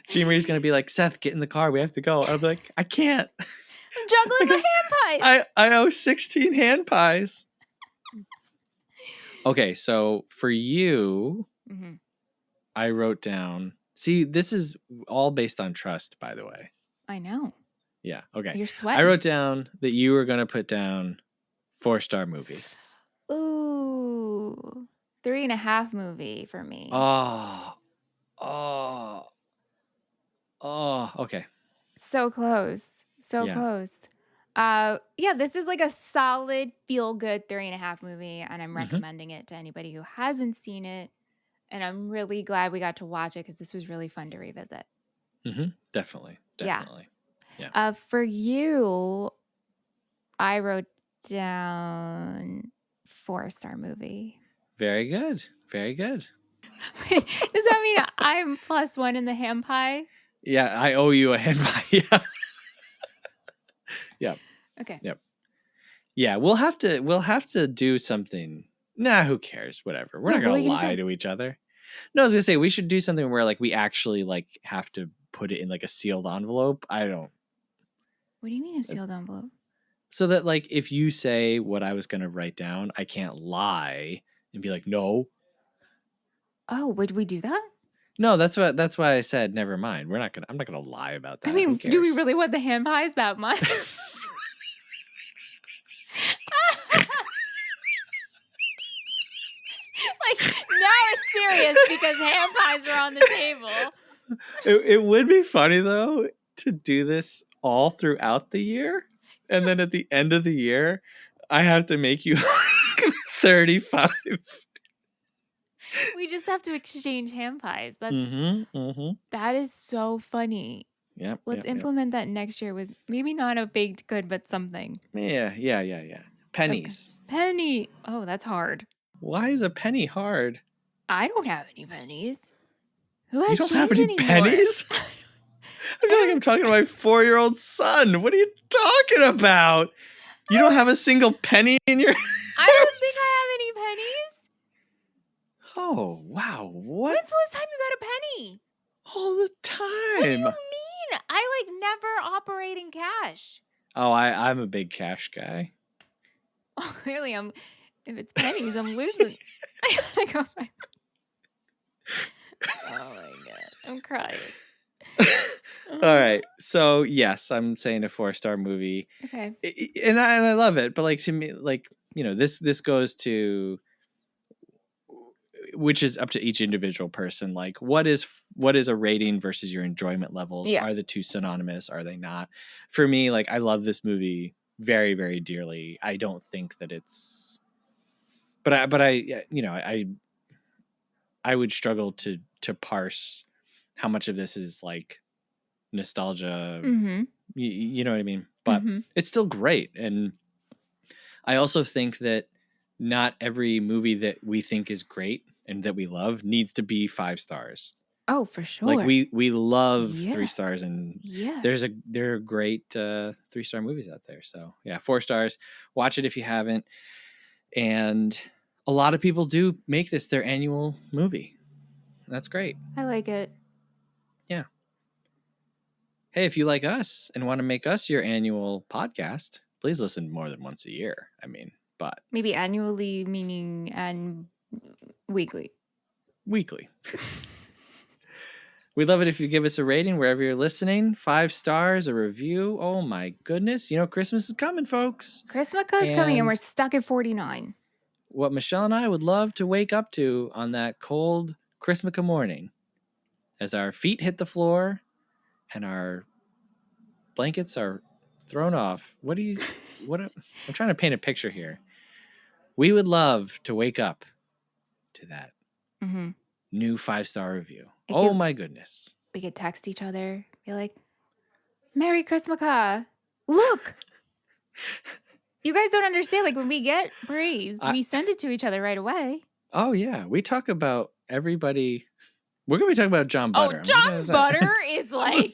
Jean Marie's going to be like, Seth, get in the car. We have to go. I'll be like, I can't. I'm juggling the ham pies. I owe 16 hand pies. Okay, so for you, I wrote down. See, this is all based on trust, by the way. I know. Yeah. Okay. You're sweating. I wrote down that you were going to put down 4-star movie. Ooh. 3.5 movie for me. Okay. So close. So close. Yeah, this is like a solid feel-good 3.5 movie, and I'm recommending it to anybody who hasn't seen it. And I'm really glad we got to watch it because this was really fun to revisit. Definitely. Yeah. For you, I wrote down 4-star movie. Very good. Very good. Wait, does that mean I'm +1 in the ham pie? Yeah, I owe you a hand pie. Yeah. Yep. Okay. Yep. Yeah, we'll have to do something. Nah, who cares? Whatever. We're not gonna lie to each other. No, I was gonna say we should do something where like we actually like have to put it in like a sealed envelope. I don't. What do you mean a sealed envelope? So that like if you say what I was gonna write down, I can't lie and be like, no. Oh, would we do that? No, that's why I said never mind. I'm not gonna lie about that. I mean, do we really want the ham pies that much? Like now it's serious because ham pies are on the table. It would be funny though to do this all throughout the year, and then at the end of the year, I have to make you 35. We just have to exchange ham pies. That is so funny. Yep. Let's implement that next year with maybe not a baked good, but something. Yeah. Pennies. Okay. Penny. Oh, that's hard. Why is a penny hard? I don't have any pennies. Who has You don't have change any anymore? pennies? I feel like I'm talking to my 4-year-old son. What are you talking about? You don't have a single penny in your house? I don't think I have any pennies. Oh, wow. What? When's the last time you got a penny? All the time. What do you mean? I like never operate in cash. Oh, I'm a big cash guy. Oh, clearly if it's pennies, I'm losing. I gotta go back. Oh my God. I'm crying. All right. So yes, I'm saying a 4-star movie. Okay. And I love it. But like to me, like, you know, this goes to, which is up to each individual person. Like what is a rating versus your enjoyment level? Yeah. Are the two synonymous? Are they not? For me, like I love this movie very, very dearly. I don't think that it's, but I, you know, I would struggle to parse how much of this is like nostalgia. You know what I mean? But it's still great. And I also think that not every movie that we think is great and that we love needs to be 5 stars. Oh, for sure. Like we love 3 stars, and yeah, there are great 3-star movies out there. So yeah, 4 stars. Watch it if you haven't. And a lot of people do make this their annual movie. That's great. I like it. Yeah. Hey, if you like us and want to make us your annual podcast, please listen more than once a year. I mean, but maybe annually, meaning and weekly. Weekly. We'd love it if you give us a rating wherever you're listening. 5 stars, a review. Oh my goodness. You know, Christmas is coming, folks. Christmas is coming and we're stuck at 49. What Michelle and I would love to wake up to on that cold Christmas morning as our feet hit the floor and our blankets are thrown off. I'm trying to paint a picture here. We would love to wake up to that new 5-star review. My goodness. We could text each other, be like, Merry Christmas. Look. You guys don't understand. Like when we get praise, we send it to each other right away. Oh, yeah. We talk about everybody. We're going to be talking about John Oh, Butter. I'm just going to John say. Butter is like,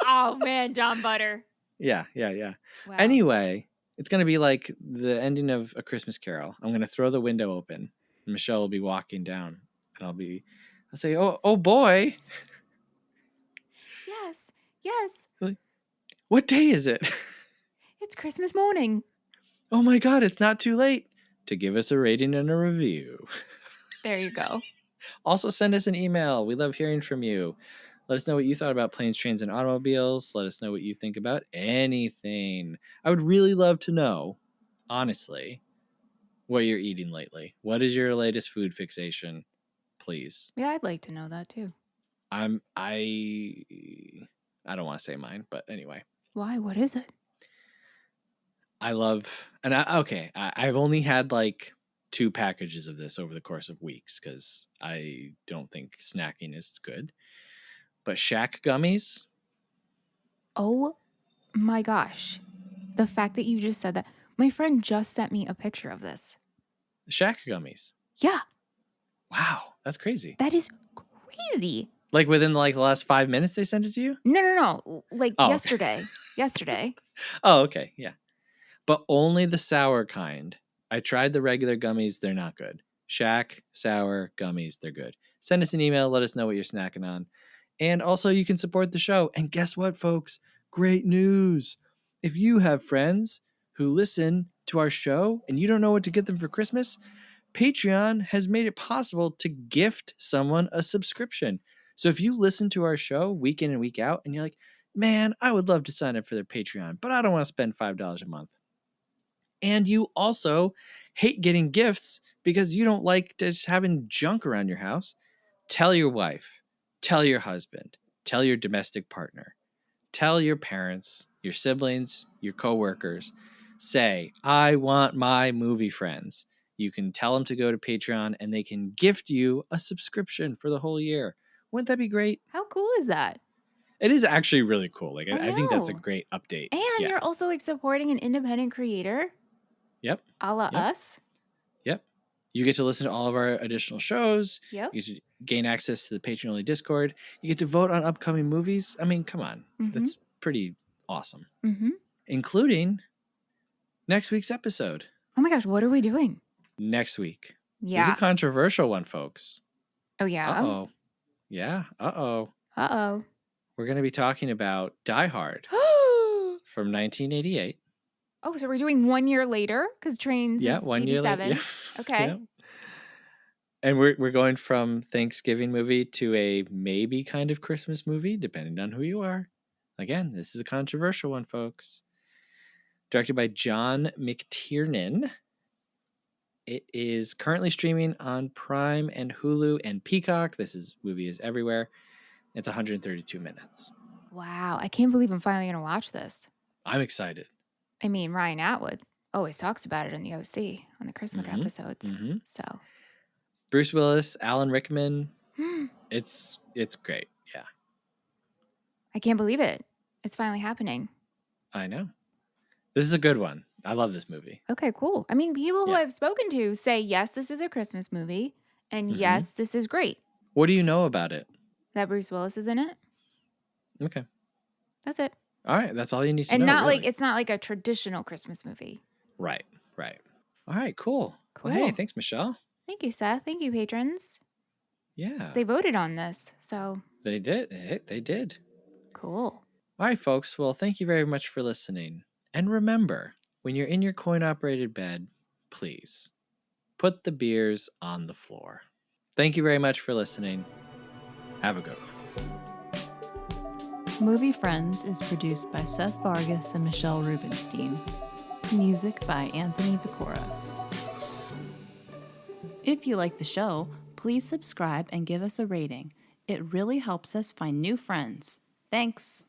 oh man, John Butter. Yeah. Wow. Anyway, it's going to be like the ending of A Christmas Carol. I'm going to throw the window open. And Michelle will be walking down, and I'll say, "Oh boy, Yes. Yes. what day is it? It's Christmas morning. Oh my God, it's not too late to give us a rating and a review." There you go. Also, send us an email. We love hearing from you. Let us know what you thought about planes, trains, and automobiles. Let us know what you think about anything. I would really love to know, honestly, what you're eating lately. What is your latest food fixation? Please. Yeah, I'd like to know that too. I don't want to say mine, but anyway. Why? What is it? I love, and I've only had like 2 packages of this over the course of weeks because I don't think snacking is good. But Shack gummies, Oh my gosh. The fact that you just said that. My friend just sent me a picture of this. Shack gummies. Yeah, Wow, that's crazy. that is crazy. Like within like the last 5 minutes, they sent it to you. No. Like Oh, okay. yesterday. Yesterday. Oh, okay, yeah. But only the sour kind. I tried the regular gummies; they're not good. Shack sour gummies, they're good. Send us an email. Let us know what you're snacking on. And also, you can support the show. And guess what, folks? Great news. If you have friends who listen to our show and you don't know what to get them for Christmas, Patreon has made it possible to gift someone a subscription. So if you listen to our show week in and week out and you're like, man, I would love to sign up for their Patreon, but I don't want to spend $5 a month. And you also hate getting gifts because you don't like just having junk around your house, tell your wife, tell your husband, tell your domestic partner, tell your parents, your siblings, your coworkers. Say, I want my movie friends. You can tell them to go to Patreon and they can gift you a subscription for the whole year. Wouldn't that be great? How cool is that? It is actually really cool. Like I I think that's a know. great update. And Yeah. you're also like supporting an independent creator Yep. a la Yep. us. Yep. You get to listen to all of our additional shows. Yep. You get to gain access to the Patreon only Discord. You get to vote on upcoming movies. I mean, come on. Mm-hmm. That's pretty awesome. Mm-hmm. Including next week's episode. Oh my gosh, what are we doing? Next week. This is a Yeah. controversial one, folks. Oh yeah. Uh-oh. Yeah. Uh-oh. Uh-oh. We're going to be talking about Die Hard Oh, from 1988. so we're doing 1 year later because Trains Yeah, is 1 year later. Yeah. 87. Okay. Yeah. And we're going from Thanksgiving movie to a maybe kind of Christmas movie, depending on who you are. Again, this is a controversial one, folks. Directed by John McTiernan. It is currently streaming on Prime and Hulu and Peacock. Movie is everywhere. It's 132 minutes. Wow. I can't believe I'm finally going to watch this. I'm excited. I mean, Ryan Atwood always talks about it in the OC on the Christmas Mm-hmm. episodes. Mm-hmm. So, Bruce Willis, Alan Rickman. It's great. Yeah, I can't believe it. It's finally happening. I know. This is a good one. I love this movie. Okay, cool. I mean, people who Yeah. I've spoken to say, yes, this is a Christmas movie. And Mm-hmm. yes, this is great. What do you know about it? That Bruce Willis is in it. Okay. That's it. All right. That's all you need to And know, not really. like, it's not like a traditional Christmas movie. Right. All right, cool. Cool. Well, hey, thanks, Michelle. Thank you, Seth. Thank you, patrons. Yeah. They voted on this. So They did. They did. cool. All right, folks. Well, thank you very much for listening. And remember, when you're in your coin-operated bed, please put the beers on the floor. Thank you very much for listening. Have a good one. Movie Friends is produced by Seth Vargas and Michelle Rubenstein. Music by Anthony Vicora. If you like the show, please subscribe and give us a rating. It really helps us find new friends. Thanks!